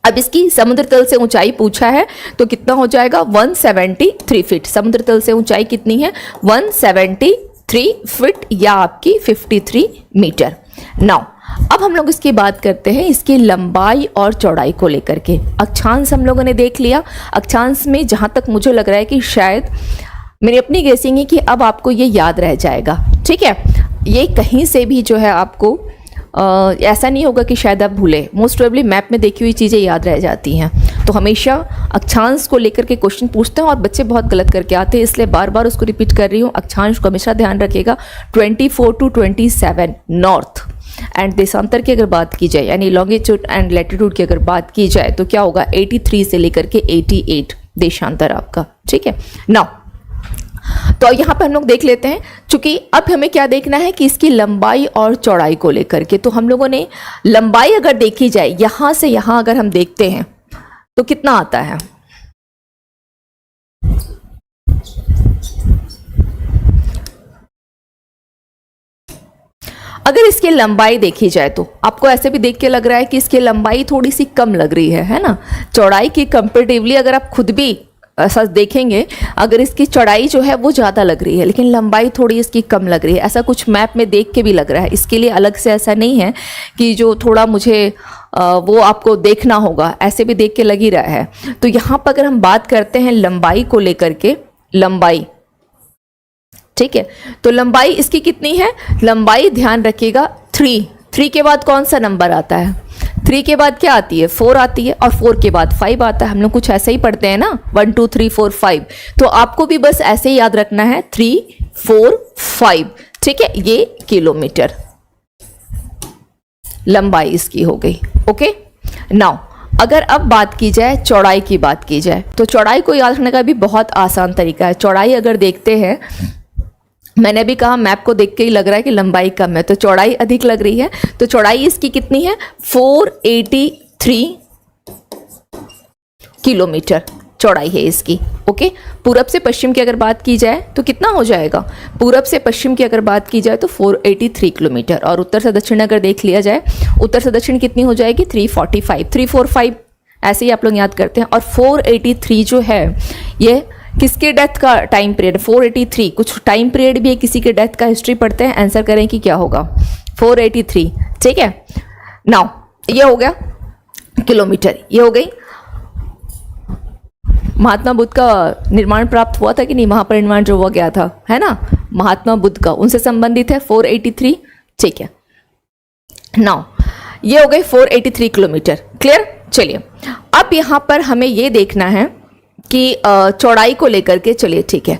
अब इसकी समुद्र तल से ऊंचाई पूछा है तो कितना हो जाएगा, 173 फीट। समुद्र तल से ऊंचाई कितनी है, 173 फीट या आपकी 53 मीटर। नाउ अब हम लोग इसकी बात करते हैं इसकी लंबाई और चौड़ाई को लेकर के। अक्षांश हम लोगों ने देख लिया। अक्षांश में जहां तक मुझे लग रहा है कि शायद मेरी अपनी गेसिंग है कि अब आपको ये याद रह जाएगा, ठीक है। ये कहीं से भी जो है आपको ऐसा नहीं होगा कि शायद आप भूले, मोस्ट प्रोबेबली मैप में देखी हुई चीज़ें याद रह जाती हैं। तो हमेशा अक्षांश को लेकर के क्वेश्चन पूछते हैं और बच्चे बहुत गलत करके आते हैं, इसलिए बार बार उसको रिपीट कर रही हूँ। अक्षांश को हमेशा ध्यान रखिएगा। 24 to 27 नॉर्थ एंड देशांतर की अगर बात की जाए, यानी लॉन्गिट्यूड एंड लैटिट्यूड की अगर बात की जाए तो क्या होगा, 83 से लेकर के 88 देशांतर आपका, ठीक है। नाउ तो यहाँ पे हम लोग देख लेते हैं, चूंकि अब हमें क्या देखना है कि इसकी लंबाई और चौड़ाई को लेकर के। तो हम लोगों ने लंबाई अगर देखी जाए, यहां से यहां अगर हम देखते हैं तो कितना आता है, अगर इसकी लंबाई देखी जाए तो आपको ऐसे भी देख के लग रहा है कि इसकी लंबाई थोड़ी सी कम लग रही है ना। चौड़ाई की कंपेरेटिवली अगर आप खुद भी ऐसा देखेंगे, अगर इसकी चौड़ाई जो है वो ज़्यादा लग रही है लेकिन लंबाई थोड़ी इसकी कम लग रही है, ऐसा कुछ मैप में देख के भी लग रहा है। इसके लिए अलग से ऐसा नहीं है कि जो थोड़ा मुझे वो आपको देखना होगा, ऐसे भी देख के लग ही रहा है। तो यहाँ पर अगर हम बात करते हैं लंबाई को लेकर के, लंबाई, ठीक है, तो लंबाई इसकी कितनी है, लंबाई ध्यान रखिएगा 3 के बाद कौन सा नंबर आता है, 3 के बाद क्या आती है, 4 आती है, और 4 के बाद 5 आता है। हम लोग कुछ ऐसे ही पढ़ते हैं ना, 1 2 3 4 5। तो आपको भी बस ऐसे ही याद रखना है 3 4 5, ठीक है। ये किलोमीटर लंबाई इसकी हो गई। ओके, नाउ अगर अब बात की जाए चौड़ाई की बात की जाए, तो चौड़ाई को याद रखने का भी बहुत आसान तरीका है। चौड़ाई अगर देखते हैं, मैंने भी कहा मैप को देख के ही लग रहा है कि लंबाई कम है तो चौड़ाई अधिक लग रही है। तो चौड़ाई इसकी कितनी है, 483 किलोमीटर चौड़ाई है इसकी। ओके, पूरब से पश्चिम की अगर बात की जाए तो कितना हो जाएगा, पूरब से पश्चिम की अगर बात की जाए तो 483 किलोमीटर, और उत्तर से दक्षिण अगर देख लिया जाए, उत्तर से दक्षिण कितनी हो जाएगी, 345, 345 ऐसे ही आप लोग याद करते हैं। और 483 जो है ये किसके डेथ का टाइम पीरियड, 483 कुछ टाइम पीरियड भी है, किसी के डेथ का हिस्ट्री पढ़ते हैं, आंसर करें कि क्या होगा, 483, ठीक है। नाउ ये हो गया किलोमीटर, ये हो गई। महात्मा बुद्ध का निर्माण प्राप्त हुआ था कि नहीं, महापरिनिर्वाण जो हुआ गया था, है ना, महात्मा बुद्ध का, उनसे संबंधित है 483, ठीक है। नाउ ये हो गए 483 किलोमीटर, क्लियर। चलिए अब यहां पर हमें ये देखना है कि चौड़ाई को लेकर के, चलिए ठीक है,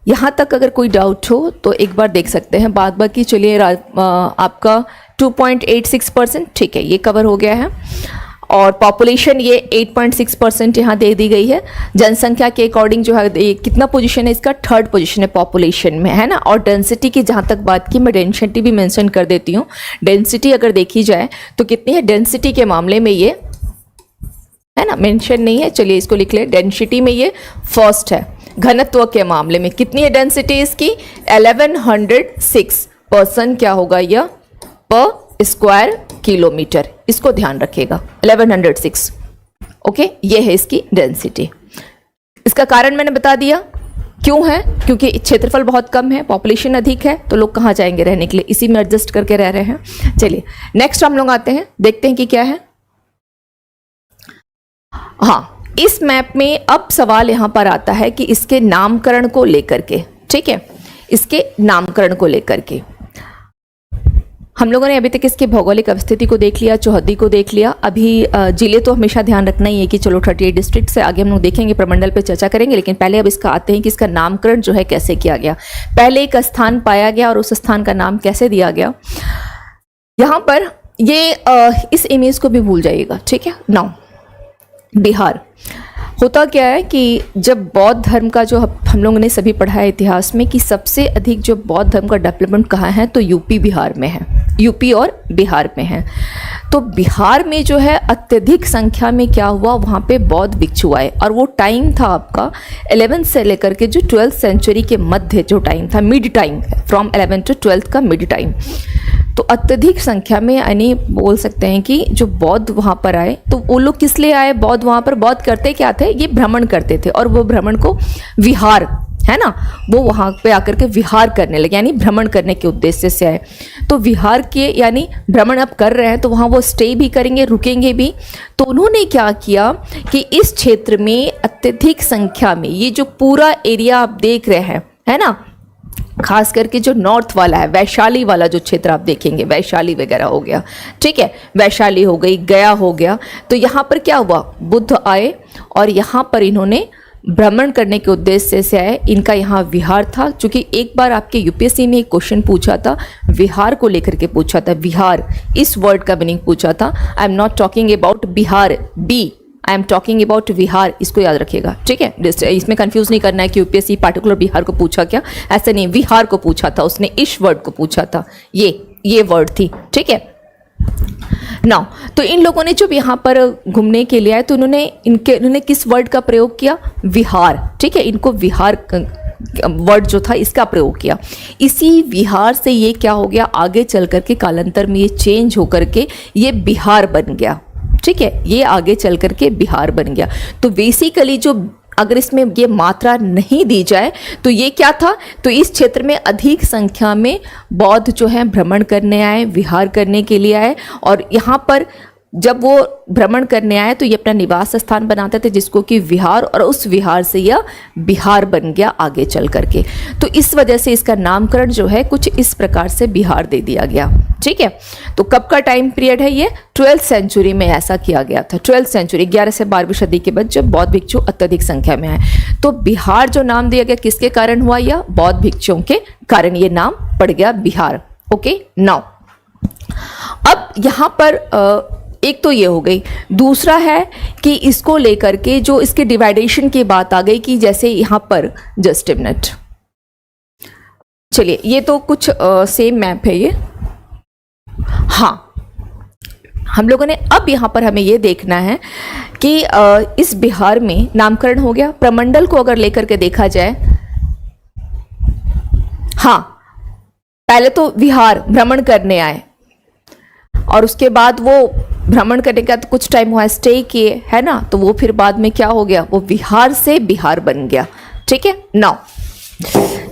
यहां तक अगर कोई डाउट हो तो एक बार देख सकते हैं, बाद बाकी चलिए आपका 2.86%, ठीक है, ये कवर हो गया है। और पॉपुलेशन ये 8.6% यहाँ दे दी गई है। जनसंख्या के अकॉर्डिंग जो है कितना पोजीशन है इसका, 3rd पोजीशन है पॉपुलेशन में, है ना। और डेंसिटी की जहाँ तक बात की, मैं डेंसिटी भी मेंशन कर देती हूँ। डेंसिटी अगर देखी जाए तो कितनी है, डेंसिटी के मामले में ये, है ना, मेंशन नहीं है, चलिए इसको लिख ले, डेंसिटी में ये फर्स्ट है। घनत्व के मामले में कितनी है डेंसिटी इसकी, 1106 पर्सन क्या होगा यह पर स्क्वायर किलोमीटर, इसको ध्यान रखिएगा 1106। ओके, ये है इसकी डेंसिटी। इसका कारण मैंने बता दिया क्यों है, क्योंकि क्षेत्रफल बहुत कम है, पॉपुलेशन अधिक है, तो लोग कहाँ जाएंगे रहने के लिए, इसी में एडजस्ट करके रह रहे हैं। चलिए नेक्स्ट हम लोग आते हैं, देखते हैं कि क्या है। हाँ, इस मैप में अब सवाल यहां पर आता है कि इसके नामकरण को लेकर के, ठीक है, इसके नामकरण को लेकर के हम लोगों ने अभी तक इसकी भौगोलिक अवस्थिति को देख लिया, चौहद्दी को देख लिया। अभी जिले तो हमेशा ध्यान रखना ही है कि चलो 38 डिस्ट्रिक्ट से आगे हम लोग देखेंगे, प्रमंडल पे चर्चा करेंगे, लेकिन पहले अब इसका आते हैं कि इसका नामकरण जो है कैसे किया गया। पहले एक स्थान पाया गया और उस स्थान का नाम कैसे दिया गया। यहाँ पर ये इस इमेज को भी भूल जाइएगा, ठीक है। नाउ बिहार, होता क्या है कि जब बौद्ध धर्म का जो हम लोगों ने सभी पढ़ा है इतिहास में कि सबसे अधिक जो बौद्ध धर्म का डेवलपमेंट कहाँ है, तो यूपी बिहार में है, यूपी और बिहार में है। तो बिहार में जो है अत्यधिक संख्या में क्या हुआ, वहाँ पे बौद्ध भिक्षु आए, और वो टाइम था आपका 11th से लेकर के जो 12th सेंचुरी के मध्य जो टाइम था, mid time, from 11th to 12th का मिड टाइम। तो अत्यधिक संख्या में, यानी बोल सकते हैं कि जो बौद्ध वहाँ पर आए, तो वो लोग किस लिए आए, बौद्ध वहाँ पर बौद्ध करते क्या थे, ये भ्रमण करते थे, और वो भ्रमण को विहार है ना, वो वहाँ पे आकर के विहार करने लगे, यानी भ्रमण करने के उद्देश्य से आए। तो विहार के यानी भ्रमण अब कर रहे हैं, तो वहाँ वो स्टे भी करेंगे, रुकेंगे भी। तो उन्होंने क्या किया कि इस क्षेत्र में अत्यधिक संख्या में, ये जो पूरा एरिया आप देख रहे हैं, है ना, खास करके जो नॉर्थ वाला है, वैशाली वाला जो क्षेत्र आप देखेंगे, वैशाली वगैरह हो गया, ठीक है, वैशाली हो गई, गया हो गया। तो यहाँ पर क्या हुआ, बुद्ध आए और यहाँ पर इन्होंने भ्रमण करने के उद्देश्य से आए। इनका यहाँ विहार था, क्योंकि एक बार आपके यूपीएससी में एक क्वेश्चन पूछा था, विहार को लेकर के पूछा था, विहार इस वर्ड का मीनिंग पूछा था। I am not talking about Bihar, B, I am talking about Vihar, इसको याद रखिएगा, ठीक है। इसमें कंफ्यूज नहीं करना है कि यूपीएससी पार्टिकुलर बिहार को पूछा क्या, ऐसा नहीं, विहार को पूछा था उसने, इस वर्ड को पूछा था, ये वर्ड थी, ठीक है। नाउ तो इन लोगों ने जब यहाँ पर घूमने के लिए आए, तो उन्होंने किस वर्ड का प्रयोग किया, विहार, ठीक है, इनको विहार वर्ड जो था इसका प्रयोग किया। इसी विहार से ये क्या हो गया, आगे चल करके कालांतर में ये चेंज होकर के ये बिहार बन गया, ठीक है, ये आगे चल करके बिहार बन गया। तो बेसिकली जो अगर इसमें ये मात्रा नहीं दी जाए तो ये क्या था, तो इस क्षेत्र में अधिक संख्या में बौद्ध जो है भ्रमण करने आए, विहार करने के लिए आए, और यहाँ पर जब वो भ्रमण करने आए तो ये अपना निवास स्थान बनाते थे, जिसको कि विहार, और उस विहार से यह बिहार बन गया आगे चल करके। तो इस वजह से इसका नामकरण जो है कुछ इस प्रकार से बिहार दे दिया गया, ठीक है। तो कब का टाइम पीरियड है ये, 12th सेंचुरी में ऐसा किया गया था, 12th सेंचुरी, 11 से 12वीं सदी के बाद जब बौद्ध भिक्षु अत्यधिक संख्या में आए। तो बिहार जो नाम दिया गया किसके कारण हुआ, या बौद्ध भिक्षुओं के कारण ये नाम पड़ गया बिहार। ओके, नाउ अब यहाँ पर एक तो ये हो गई, दूसरा है कि इसको लेकर के जो इसके डिवाइडेशन की बात आ गई कि जैसे यहाँ पर जस्ट ए मिनट, चलिए ये तो कुछ सेम मैप है ये। हाँ, हम लोगों ने अब यहाँ पर हमें ये देखना है कि इस बिहार में नामकरण हो गया। प्रमंडल को अगर लेकर के देखा जाए, हाँ, पहले तो विहार भ्रमण करने आए, और उसके बाद वो भ्रमण करने का तो कुछ टाइम वहाँ स्टे किए, है ना, तो वो फिर बाद में क्या हो गया, वो विहार से बिहार बन गया, ठीक है। नाउ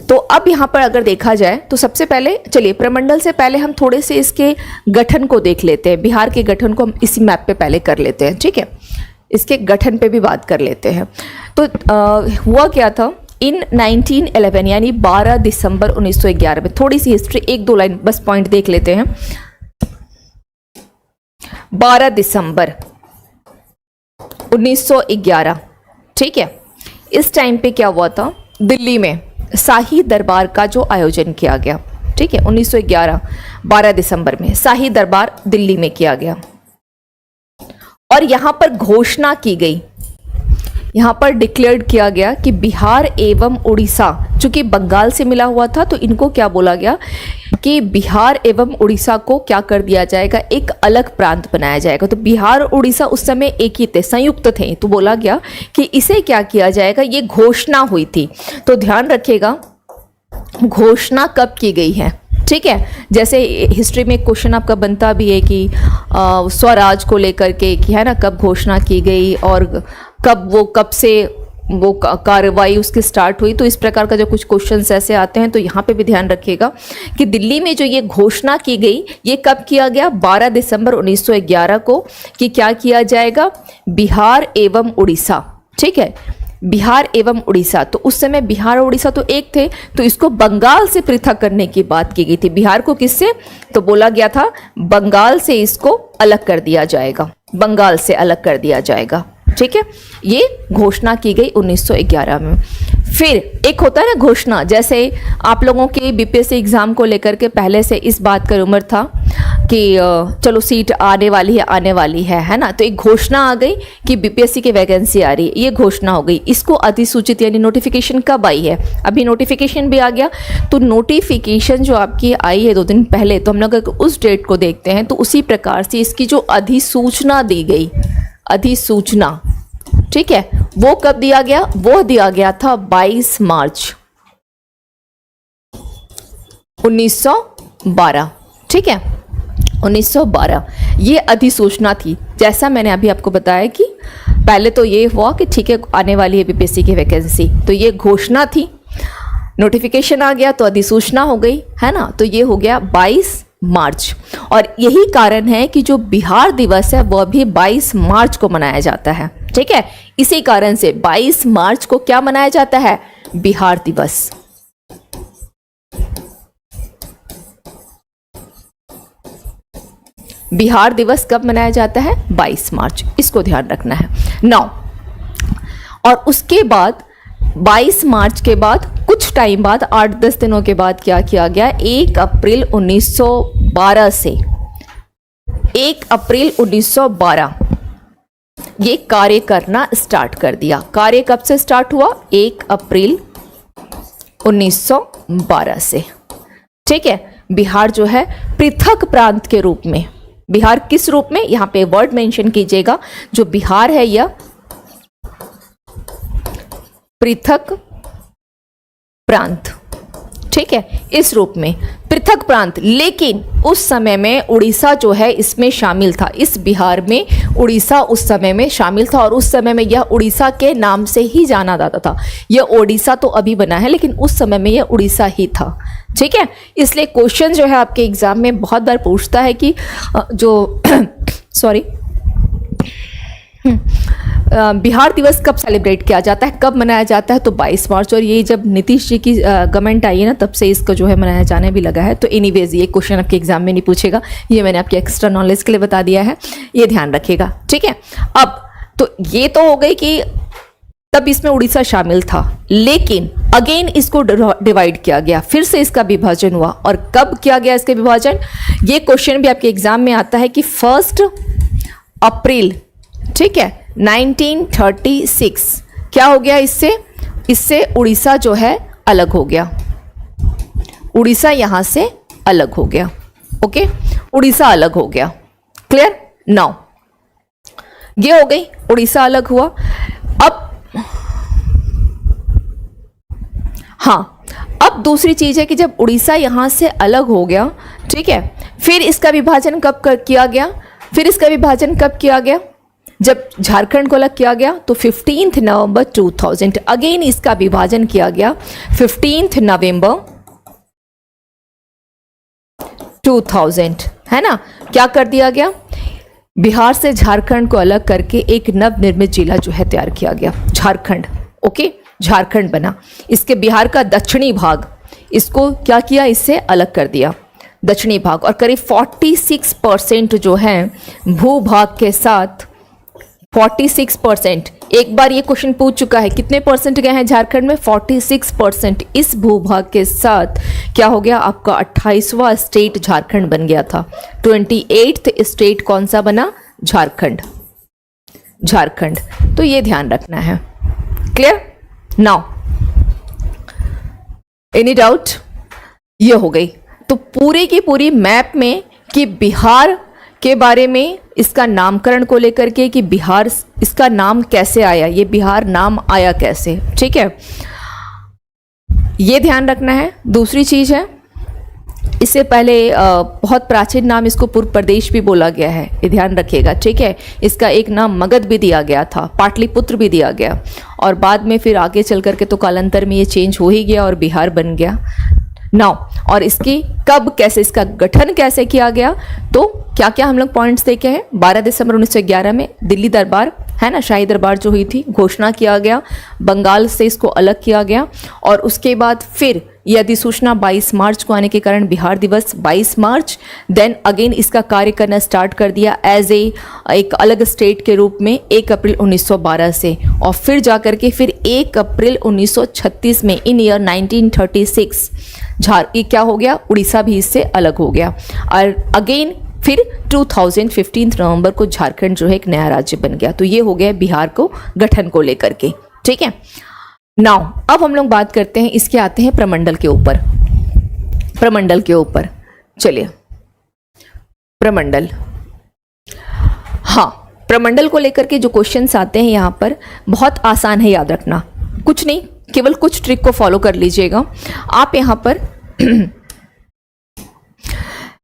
तो अब यहाँ पर अगर देखा जाए तो सबसे पहले चलिए प्रमंडल से पहले हम थोड़े से इसके गठन को देख लेते हैं। बिहार के गठन को हम इसी मैप पे पहले कर लेते हैं, ठीक है, इसके गठन पे भी बात कर लेते हैं। तो हुआ क्या था, इन 1911 यानी 12 दिसंबर 1911 में, थोड़ी सी हिस्ट्री, एक दो लाइन बस पॉइंट देख लेते हैं। 12 दिसंबर 1911, ठीक है, इस टाइम पे क्या हुआ था, दिल्ली में शाही दरबार का जो आयोजन किया गया, ठीक है, 1911 12 दिसंबर में शाही दरबार दिल्ली में किया गया, और यहां पर घोषणा की गई, यहाँ पर डिक्लेयर्ड किया गया कि बिहार एवं उड़ीसा, चूंकि बंगाल से मिला हुआ था तो इनको क्या बोला गया कि बिहार एवं उड़ीसा को क्या कर दिया जाएगा, एक अलग प्रांत बनाया जाएगा। तो बिहार और उड़ीसा उस समय एक ही थे, संयुक्त थे, तो बोला गया कि इसे क्या किया जाएगा, ये घोषणा हुई थी। तो ध्यान रखिएगा घोषणा कब की गई है, ठीक है। जैसे हिस्ट्री में एक क्वेश्चन आपका बनता भी है कि स्वराज को लेकर के कि है ना, कब घोषणा की गई और कब से वो कार्रवाई उसकी स्टार्ट हुई। तो इस प्रकार का जो कुछ क्वेश्चंस ऐसे आते हैं, तो यहाँ पे भी ध्यान रखिएगा कि दिल्ली में जो ये घोषणा की गई, ये कब किया गया? 12 दिसंबर 1911 को, कि क्या किया जाएगा? बिहार एवं उड़ीसा। ठीक है, बिहार एवं उड़ीसा। तो उस समय बिहार और उड़ीसा तो एक थे, तो इसको बंगाल से पृथक करने की बात की गई थी। बिहार को किससे? तो बोला गया था बंगाल से इसको अलग कर दिया जाएगा, बंगाल से अलग कर दिया जाएगा। ठीक है, ये घोषणा की गई 1911 में। फिर एक होता है ना घोषणा, जैसे आप लोगों के बीपीएससी एग्जाम को लेकर के पहले से इस बात का रूमर था कि चलो सीट आने वाली है ना। तो एक घोषणा आ गई कि बीपीएससी की वैकेंसी आ रही है, ये घोषणा हो गई। इसको अधिसूचित यानी नोटिफिकेशन कब आई है? अभी नोटिफिकेशन भी आ गया। तो नोटिफिकेशन जो आपकी आई है 2 दिन पहले, तो हम लोग उस डेट को देखते हैं, तो उसी प्रकार से इसकी जो अधिसूचना दी गई, अधिसूचना, ठीक है, वो कब दिया गया? वो दिया गया था 22 मार्च 1912। ठीक है, 1912 ये अधिसूचना थी। जैसा मैंने अभी आपको बताया कि पहले तो ये हुआ कि ठीक है आने वाली है बीपीएससी की वैकेंसी, तो ये घोषणा थी, नोटिफिकेशन आ गया तो अधिसूचना हो गई, है ना। तो ये हो गया 22 मार्च। और यही कारण है कि जो बिहार दिवस है वह भी 22 मार्च को मनाया जाता है। ठीक है, इसी कारण से 22 मार्च को क्या मनाया जाता है? बिहार दिवस। बिहार दिवस कब मनाया जाता है? 22 मार्च। इसको ध्यान रखना है। 9 और उसके बाद 22 मार्च के बाद कुछ टाइम बाद 8-10 दिनों के बाद क्या किया गया? 1 अप्रैल 1912 से 1 अप्रैल 1912 ये कार्य करना स्टार्ट कर दिया। कार्य कब से स्टार्ट हुआ? 1 अप्रैल 1912 से। ठीक है, बिहार जो है पृथक प्रांत के रूप में, बिहार किस रूप में? यहां पे वर्ड मेंशन कीजिएगा, जो बिहार है यह पृथक प्रांत। ठीक है, इस रूप में पृथक प्रांत। लेकिन उस समय में उड़ीसा जो है इसमें शामिल था, इस बिहार में उड़ीसा उस समय में शामिल था, और उस समय में यह उड़ीसा के नाम से ही जाना जाता था। यह ओडिशा तो अभी बना है, लेकिन उस समय में यह उड़ीसा ही था। ठीक है, इसलिए क्वेश्चन जो है आपके एग्जाम में बहुत बार पूछता है कि जो सॉरी बिहार दिवस कब सेलिब्रेट किया जाता है, कब मनाया जाता है? तो 22 मार्च। और ये जब नीतीश जी की गवर्नमेंट आई है ना, तब से इसको जो है मनाया जाने भी लगा है। तो एनीवेज ये क्वेश्चन आपके एग्जाम में नहीं पूछेगा, ये मैंने आपके एक्स्ट्रा नॉलेज के लिए बता दिया है, ये ध्यान रखिएगा। ठीक है, अब तो ये तो हो गई कि तब इसमें उड़ीसा शामिल था, लेकिन अगेन इसको डिवाइड किया गया, फिर से इसका विभाजन हुआ। और कब किया गया इसका विभाजन? ये क्वेश्चन भी आपके एग्जाम में आता है कि 1 अप्रैल, ठीक है, 1936 क्या हो गया? इससे उड़ीसा जो है अलग हो गया, उड़ीसा यहां से अलग हो गया। ओके, उड़ीसा अलग हो गया। क्लियर? नाउ ये हो गई, उड़ीसा अलग हुआ। अब हाँ, अब दूसरी चीज है कि जब उड़ीसा यहां से अलग हो गया, ठीक है, फिर इसका विभाजन कब किया गया? फिर इसका विभाजन कब किया गया? जब झारखंड को अलग किया गया, तो 15 नवंबर 2000 अगेन इसका विभाजन किया गया। 15 नवंबर 2000, है ना। क्या कर दिया गया? बिहार से झारखंड को अलग करके एक नवनिर्मित जिला जो है तैयार किया गया, झारखंड। ओके, झारखंड बना। इसके बिहार का दक्षिणी भाग, इसको क्या किया? इससे अलग कर दिया, दक्षिणी भाग। और करीब 46% जो है भूभाग के साथ, 46%। एक बार ये क्वेश्चन पूछ चुका है, कितने परसेंट गए हैं झारखंड में? 46%। इस भूभाग के साथ क्या हो गया? आपका 28वां स्टेट झारखंड बन गया था। 28th स्टेट कौन सा बना? झारखंड, झारखंड। तो ये ध्यान रखना है। क्लियर? Now any doubt? ये हो गई। तो पूरी की पूरी मैप में कि बिहार के बारे में, इसका नामकरण को लेकर के कि बिहार इसका नाम कैसे आया, ये बिहार नाम आया कैसे, ठीक है, ये ध्यान रखना है। दूसरी चीज है इससे पहले बहुत प्राचीन नाम इसको पूर्व प्रदेश भी बोला गया है, ये ध्यान रखिएगा, ठीक है। इसका एक नाम मगध भी दिया गया था, पाटलिपुत्र भी दिया गया, और बाद में फिर आगे चल करके तो कालांतर में ये चेंज हो ही गया और बिहार बन गया नाउ। और इसकी कब कैसे, इसका गठन कैसे किया गया, तो क्या क्या हम लोग पॉइंट्स देखे हैं। 12 दिसंबर 1911 में दिल्ली दरबार है ना, शाही दरबार जो हुई थी, घोषणा किया गया, बंगाल से इसको अलग किया गया, और उसके बाद फिर ये अधिसूचना 22 मार्च को आने के कारण बिहार दिवस 22 मार्च, देन अगेन इसका कार्य करना स्टार्ट कर दिया एज एक अलग स्टेट के रूप में 1 अप्रैल 1912 से, और फिर जाकर के फिर 1 अप्रैल 1936 में इन ईयर 1936 ये क्या हो गया, उड़ीसा भी इससे अलग हो गया, और अगेन फिर 2015 नवंबर को झारखंड जो है एक नया राज्य बन गया। तो ये हो गया बिहार को गठन को लेकर के, ठीक है। नाउ अब हम लोग बात करते हैं, इसके आते हैं प्रमंडल के ऊपर, प्रमंडल के ऊपर चलिए, प्रमंडल, हाँ, प्रमंडल को लेकर के जो क्वेश्चंस आते हैं यहाँ पर बहुत आसान है याद रखना, कुछ नहीं, केवल कुछ ट्रिक को फॉलो कर लीजिएगा आप। यहाँ पर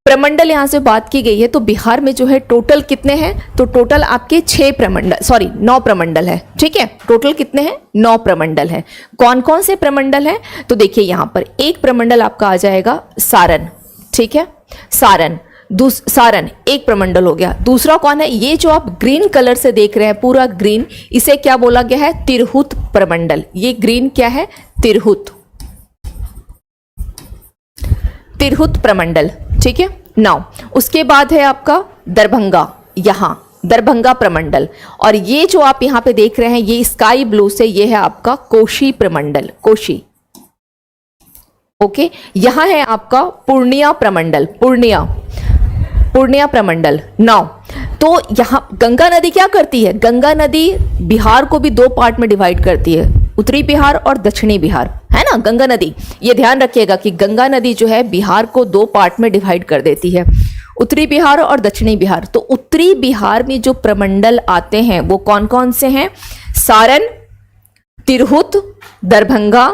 प्रमंडल यहाँ से बात की गई है, तो बिहार में जो है टोटल कितने हैं, तो टोटल आपके 9 प्रमंडल है, ठीक है। टोटल कितने हैं, 9 प्रमंडल है। कौन कौन से प्रमंडल हैं, तो देखिए यहाँ पर एक प्रमंडल आपका आ जाएगा सारण, ठीक है, सारण, सारण एक प्रमंडल हो गया। दूसरा कौन है, ये जो आप ग्रीन कलर से देख रहे हैं पूरा ग्रीन, इसे क्या बोला गया है, तिरहुत प्रमंडल। ये ग्रीन क्या है, तिरहुत, तिरहुत प्रमंडल, ठीक है। नाउ उसके बाद है आपका दरभंगा, यहाँ दरभंगा प्रमंडल, और ये जो आप यहाँ पे देख रहे हैं ये स्काई ब्लू से, ये है आपका कोशी प्रमंडल, कोशी, ओके। यहाँ है आपका पूर्णिया प्रमंडल, पूर्णिया, पूर्णिया प्रमंडल। नाउ तो यहाँ गंगा नदी क्या करती है, गंगा नदी बिहार को भी 2 पार्ट में डिवाइड करती है, उत्तरी बिहार और दक्षिणी बिहार, है ना। गंगा नदी, ये ध्यान रखिएगा कि गंगा नदी जो है बिहार को 2 पार्ट में डिवाइड कर देती है, उत्तरी बिहार और दक्षिणी बिहार। तो उत्तरी बिहार में जो प्रमंडल आते हैं वो कौन कौन से हैं, सारण, तिरहुत, दरभंगा,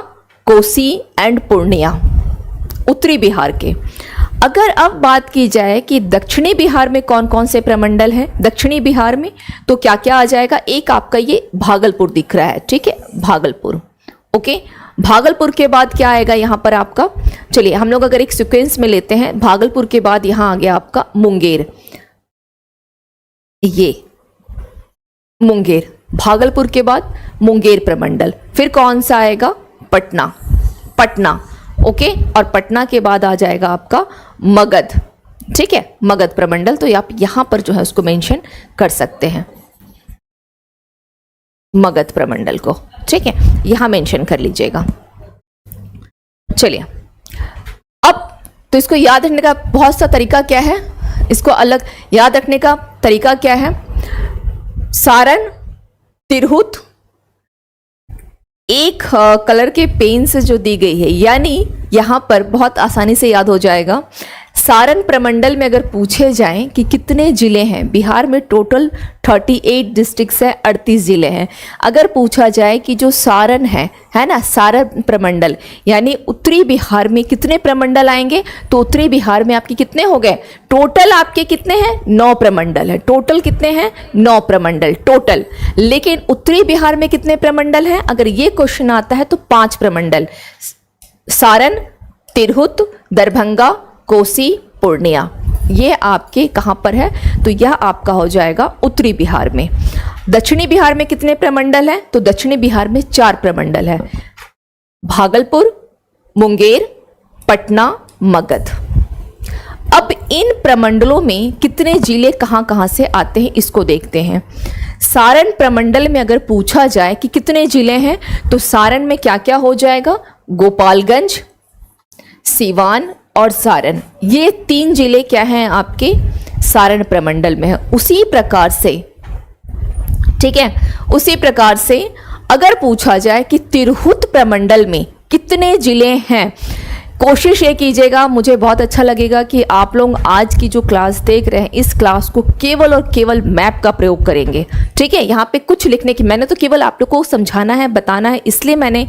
कोसी एंड पूर्णिया, उत्तरी बिहार के। अगर अब बात की जाए कि दक्षिणी बिहार में कौन कौन से प्रमंडल हैं, दक्षिणी बिहार में तो क्या क्या आ जाएगा, एक आपका ये भागलपुर दिख रहा है, ठीक है, भागलपुर, ओके। भागलपुर के बाद क्या आएगा यहाँ पर आपका, चलिए हम लोग अगर एक सीक्वेंस में लेते हैं, भागलपुर के बाद यहाँ आ गया आपका मुंगेर, ये मुंगेर, भागलपुर के बाद मुंगेर प्रमंडल। फिर कौन सा आएगा, पटना, पटना, ओके। और पटना के बाद आ जाएगा आपका मगध, ठीक है, मगध प्रमंडल। तो आप यहां पर जो है उसको मेंशन कर सकते हैं, मगध प्रमंडल को, ठीक है, यहां मेंशन कर लीजिएगा। चलिए अब तो इसको याद रखने का बहुत सा तरीका क्या है, इसको अलग याद रखने का तरीका क्या है, सारण, तिरहुत एक कलर के पेन से जो दी गई है, यानी यहां पर बहुत आसानी से याद हो जाएगा। सारण प्रमंडल में अगर पूछे जाएं कि कितने जिले हैं, बिहार में टोटल 38 डिस्ट्रिक्ट्स है, 38 जिले हैं। अगर पूछा जाए कि जो सारण है ना, सारण प्रमंडल यानी उत्तरी बिहार में कितने प्रमंडल आएंगे, तो उत्तरी बिहार में आपके कितने हो गए, टोटल आपके कितने हैं, 9 प्रमंडल है, टोटल कितने हैं, 9 प्रमंडल टोटल। लेकिन उत्तरी बिहार में कितने प्रमंडल हैं, अगर ये क्वेश्चन आता है तो 5 प्रमंडल, सारण, तिरहुत, दरभंगा, कोसी, पूर्णिया, ये आपके कहां पर है, तो यह आपका हो जाएगा उत्तरी बिहार में। दक्षिणी बिहार में कितने प्रमंडल हैं, तो दक्षिणी बिहार में 4 प्रमंडल है, भागलपुर, मुंगेर, पटना, मगध। अब इन प्रमंडलों में कितने जिले कहां कहां से आते हैं इसको देखते हैं। सारण प्रमंडल में अगर पूछा जाए कि कितने जिले हैं, तो सारण में क्या क्या हो जाएगा, गोपालगंज, सीवान और सारण, ये 3 जिले क्या हैं आपके सारण प्रमंडल में है। उसी प्रकार से, ठीक है, उसी प्रकार से अगर पूछा जाए कि तिरहुत प्रमंडल में कितने जिले हैं, कोशिश ये कीजिएगा, मुझे बहुत अच्छा लगेगा कि आप लोग आज की जो क्लास देख रहे हैं इस क्लास को केवल और केवल मैप का प्रयोग करेंगे, ठीक है। यहाँ पे कुछ लिखने की, मैंने तो केवल आप लोग को समझाना है, बताना है, इसलिए मैंने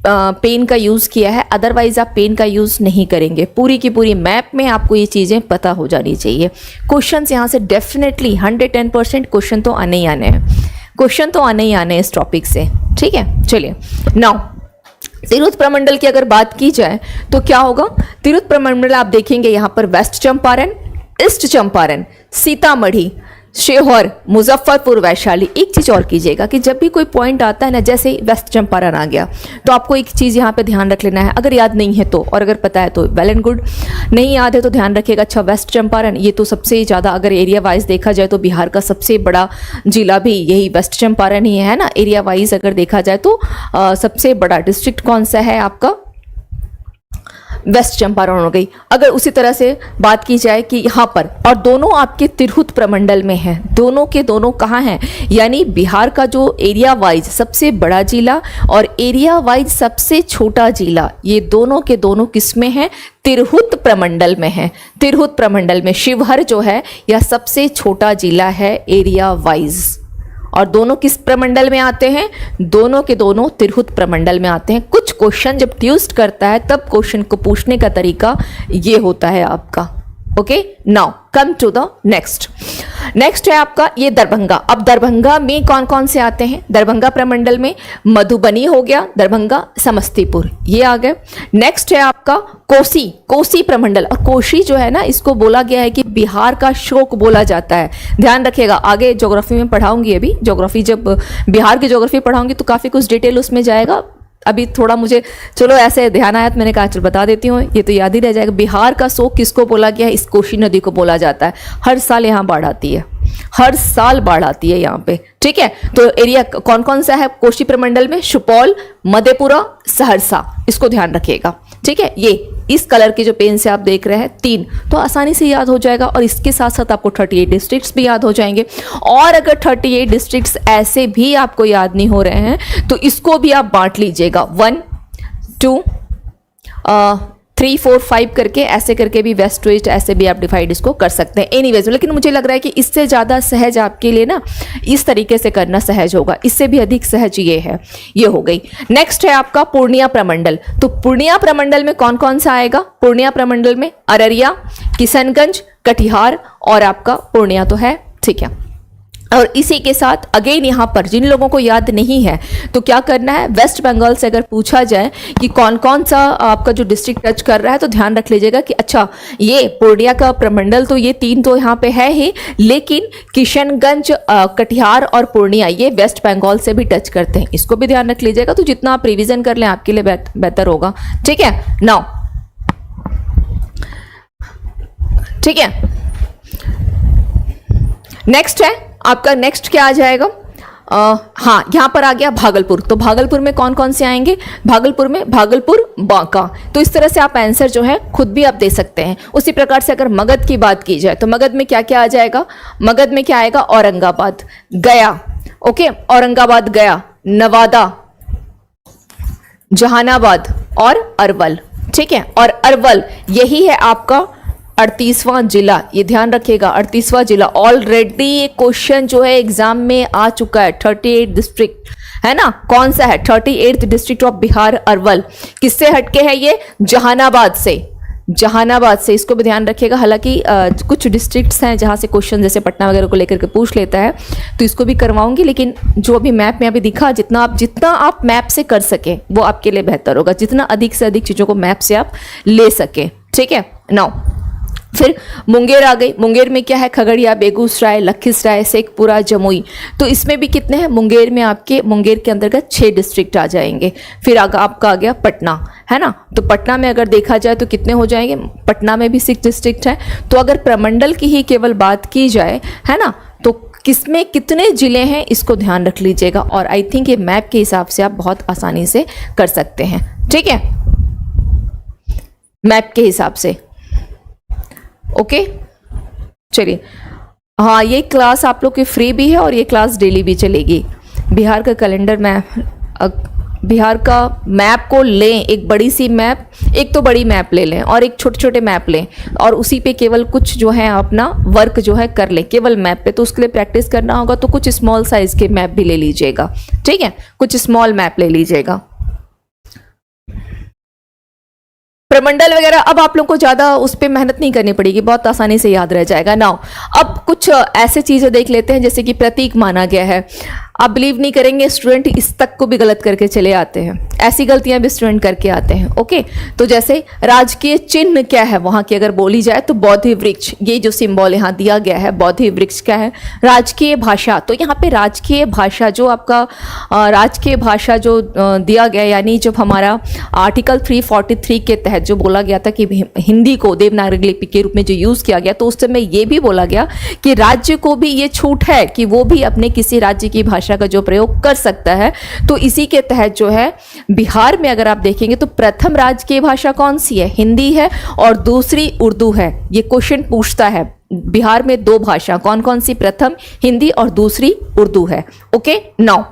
पेन का यूज़ किया है, अदरवाइज आप पेन का यूज़ नहीं करेंगे। पूरी की पूरी मैप में आपको ये चीज़ें पता हो जानी चाहिए। क्वेश्चंस यहाँ से डेफिनेटली 110% क्वेश्चन तो आने ही आने हैं, क्वेश्चन तो आने ही आने हैं इस टॉपिक से, ठीक है। चलिए नाउ तिरहुत प्रमंडल की अगर बात की जाए तो क्या होगा, तिरहुत प्रमंडल आप देखेंगे यहाँ पर वेस्ट चंपारण, ईस्ट चंपारण, सीतामढ़ी, शिवहर, मुजफ्फरपुर, वैशाली। एक चीज़ और कीजिएगा कि जब भी कोई पॉइंट आता है ना, जैसे वेस्ट चंपारण आ गया तो आपको एक चीज़ यहाँ पे ध्यान रख लेना है, अगर याद नहीं है तो, और अगर पता है तो वेल एंड गुड, नहीं याद है तो ध्यान रखिएगा। अच्छा, वेस्ट चंपारण ये तो सबसे ज़्यादा अगर एरिया वाइज देखा जाए तो बिहार का सबसे बड़ा जिला भी यही वेस्ट चंपारण ही है ना, एरिया वाइज अगर देखा जाए तो सबसे बड़ा डिस्ट्रिक्ट कौन सा है आपका, वेस्ट चंपारण हो गई। अगर उसी तरह से बात की जाए कि यहाँ पर, और दोनों आपके तिरहुत प्रमंडल में हैं, दोनों के दोनों कहाँ हैं, यानी बिहार का जो एरिया वाइज सबसे बड़ा जिला और एरिया वाइज सबसे छोटा जिला, ये दोनों के दोनों किस में हैं, तिरहुत प्रमंडल में है। तिरहुत प्रमंडल में शिवहर जो है यह सबसे छोटा जिला है एरिया वाइज, और दोनों किस प्रमंडल में आते हैं, दोनों के दोनों तिरहुत प्रमंडल में आते हैं। कुछ क्वेश्चन जब ट्यूस्ट करता है तब क्वेश्चन को पूछने का तरीका ये होता है आपका। Okay, now come to the next है आपका ये दरभंगा। अब दरभंगा में कौन कौन से आते हैं, दरभंगा प्रमंडल में मधुबनी हो गया, दरभंगा, समस्तीपुर, ये आ गए। नेक्स्ट है आपका कोसी प्रमंडल, और कोसी जो है ना, इसको बोला गया है कि बिहार का शोक बोला जाता है। ध्यान रखिएगा, आगे ज्योग्राफी में पढ़ाऊंगी, अभी ज्योग्राफी जब बिहार की ज्योग्राफी पढ़ाऊंगी तो काफ़ी कुछ डिटेल उसमें जाएगा। अभी थोड़ा मुझे चलो ऐसे ध्यान आया तो मैंने कहा चल बता देती हूँ, ये तो याद ही रह जाएगा। बिहार का शोक किसको बोला गया है, इस कोसी नदी को बोला जाता है। हर साल यहाँ बाढ़ आती है, हर साल बाढ़ आती है यहाँ पे, ठीक है। तो एरिया कौन कौन सा है कोसी प्रमंडल में, सुपौल, मधेपुरा, सहरसा, इसको ध्यान रखिएगा, ठीक है। ये इस कलर के जो पेन से आप देख रहे हैं 3, तो आसानी से याद हो जाएगा, और इसके साथ साथ आपको 38 डिस्ट्रिक्ट्स भी याद हो जाएंगे। और अगर 38 डिस्ट्रिक्ट्स ऐसे भी आपको याद नहीं हो रहे हैं तो इसको भी आप बांट लीजिएगा, 1 2 3 4 5 करके, ऐसे करके भी वेस्ट टू ईस्ट ऐसे भी आप डिवाइड इसको कर सकते हैं। एनीवेज, लेकिन मुझे लग रहा है कि इससे ज़्यादा सहज आपके लिए ना इस तरीके से करना सहज होगा, इससे भी अधिक सहज ये है। ये हो गई। नेक्स्ट है आपका पूर्णिया प्रमंडल। तो पूर्णिया प्रमंडल में कौन कौन सा आएगा, पूर्णिया प्रमंडल में अररिया, किशनगंज, कटिहार और आपका पूर्णिया तो है, ठीक है। और इसी के साथ अगेन यहाँ पर जिन लोगों को याद नहीं है तो क्या करना है, वेस्ट बंगाल से अगर पूछा जाए कि कौन कौन सा आपका जो डिस्ट्रिक्ट टच कर रहा है तो ध्यान रख लीजिएगा कि अच्छा ये पूर्णिया का प्रमंडल तो ये 3 तो यहाँ पे है ही, लेकिन किशनगंज, कटिहार और पूर्णिया ये वेस्ट बंगाल से भी टच करते हैं, इसको भी ध्यान रख लीजिएगा। तो जितना आप रिविजन कर लें आपके लिए बेहतर होगा, ठीक है। नाउ ठीक है, नेक्स्ट है आपका, नेक्स्ट क्या आ जाएगा, हाँ यहाँ पर आ गया भागलपुर। तो भागलपुर में कौन कौन से आएंगे, भागलपुर में भागलपुर, बांका। तो इस तरह से आप आंसर जो है खुद भी आप दे सकते हैं। उसी प्रकार से अगर मगध की बात की जाए तो मगध में क्या क्या आ जाएगा, मगध में क्या आएगा, औरंगाबाद, गया, ओके, औरंगाबाद, गया, नवादा, जहानाबाद और अरवल, ठीक है। और अरवल यही है आपका 38वां जिला, ये ध्यान रखिएगा, 38वां जिला। ऑलरेडी ये क्वेश्चन जो है एग्जाम में आ चुका है, 38 डिस्ट्रिक्ट है ना, कौन सा है, 38th district of Bihar, Arwal. किससे हटके है ये, जहानाबाद से, जहानाबाद से, इसको भी ध्यान रखिएगा। हालांकि कुछ डिस्ट्रिक्ट्स हैं जहाँ से क्वेश्चन जैसे पटना वगैरह को लेकर के पूछ लेता है, तो इसको भी करवाऊंगी, लेकिन जो अभी मैप में अभी दिखा, जितना आप मैप से कर सकें वो आपके लिए बेहतर होगा, जितना अधिक से अधिक चीज़ों को मैप से आप ले सकें, ठीक है। नाउ फिर मुंगेर आ गई। मुंगेर में क्या है, खगड़िया, बेगूसराय, लखीसराय, शेखपुरा, जमुई। तो इसमें भी कितने हैं, मुंगेर में आपके, मुंगेर के अंतर्गत 6 डिस्ट्रिक्ट आ जाएंगे। फिर आपका आ गया पटना, है ना। तो पटना में अगर देखा जाए तो कितने हो जाएंगे, पटना में भी 6 डिस्ट्रिक्ट है। तो अगर प्रमंडल की ही केवल बात की जाए, है ना, तो किसमें कितने जिले हैं इसको ध्यान रख लीजिएगा। और आई थिंक ये मैप के हिसाब से आप बहुत आसानी से कर सकते हैं, ठीक है, मैप के हिसाब से, ओके। चलिए, हाँ ये क्लास आप लोग की फ्री भी है और ये क्लास डेली भी चलेगी। बिहार का कैलेंडर मैप, बिहार का मैप को लें, एक बड़ी सी मैप, एक तो बड़ी मैप ले लें और एक छोटे छोटे मैप लें, और उसी पे केवल कुछ जो है अपना वर्क जो है कर लें केवल मैप पे। तो उसके लिए प्रैक्टिस करना होगा, तो कुछ स्मॉल साइज के मैप भी ले लीजिएगा, ठीक है, कुछ स्मॉल मैप ले लीजिएगा, प्रमंडल वगैरह अब आप लोगों को ज़्यादा उस पर मेहनत नहीं करनी पड़ेगी, बहुत आसानी से याद रह जाएगा। नाउ अब कुछ ऐसे चीज़ें देख लेते हैं जैसे कि प्रतीक माना गया है। आप बिलीव नहीं करेंगे, स्टूडेंट इस तक को भी गलत करके चले आते हैं, ऐसी गलतियां भी स्टूडेंट करके आते हैं। ओके, तो जैसे राजकीय चिन्ह क्या है वहां की अगर बोली जाए तो बोधि वृक्ष, ये जो सिंबल यहाँ दिया गया है बोधि वृक्ष क्या है। राजकीय भाषा, तो यहाँ पे राजकीय भाषा जो आपका राजकीय भाषा जो दिया गया, यानी जब हमारा आर्टिकल 343 के तहत जो बोला गया था कि हिंदी को देवनागरी लिपि के रूप में जो यूज किया गया, तो उस समय ये भी बोला गया कि राज्य को भी ये छूट है कि वो भी अपने किसी राज्य की भाषा का जो प्रयोग कर सकता है। तो इसी के तहत जो है बिहार में अगर आप देखेंगे तो प्रथम राजकीय भाषा कौन सी है, हिंदी है, और दूसरी उर्दू है। ये क्वेश्चन पूछता है बिहार में दो भाषा कौन कौन सी, प्रथम हिंदी और दूसरी उर्दू है। ओके, नाउ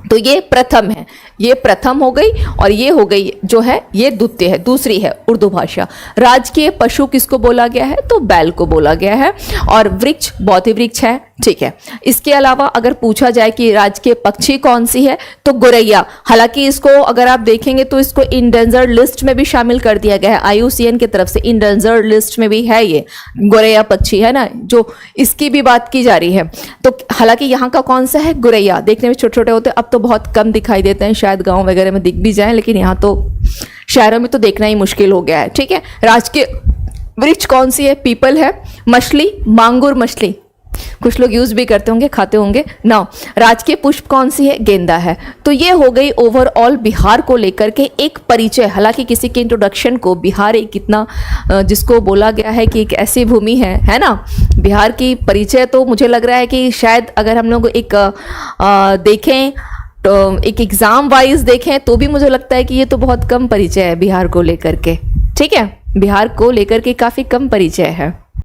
तो ये प्रथम है, ये प्रथम हो गई, और ये हो गई जो है ये द्वितीय है, दूसरी है उर्दू भाषा। राजकीय पशु किसको बोला गया है, तो बैल को बोला गया है, और वृक्ष बोधि वृक्ष है। ठीक है, इसके अलावा अगर पूछा जाए कि राजकीय पक्षी कौन सी है, तो गोरैया। हालांकि इसको अगर आप देखेंगे तो इसको इंडेंजर्ड लिस्ट में भी शामिल कर दिया गया है, IUCN की तरफ से इंडेंजर्ड लिस्ट में भी है ये गोरैया पक्षी, है ना, जो इसकी भी बात की जा रही है। तो हालांकि यहाँ का कौन सा है, गोरैया। देखने में छोटे छोटे होते हैं, अब तो बहुत कम दिखाई देते हैं, शायद गाँव वगैरह में दिख भी जाए, लेकिन यहाँ तो शहरों में तो देखना ही मुश्किल हो गया है। ठीक है, राजकीय वृक्ष कौन सी है, पीपल है। मछली, मांगुर मछली, कुछ लोग यूज भी करते होंगे, खाते होंगे ना। राजकीय पुष्प कौन सी है, गेंदा है। तो ये हो गई ओवरऑल बिहार को लेकर के एक परिचय। हालांकि किसी के इंट्रोडक्शन को बिहार एक कितना जिसको बोला गया है कि एक ऐसी भूमि है ना, बिहार की परिचय, तो मुझे लग रहा है कि शायद अगर हम लोग एक देखें तो एक एग्जाम वाइज देखें तो भी मुझे लगता है कि ये तो बहुत कम परिचय है बिहार को लेकर के। ठीक है, बिहार को लेकर के काफी कम परिचय है।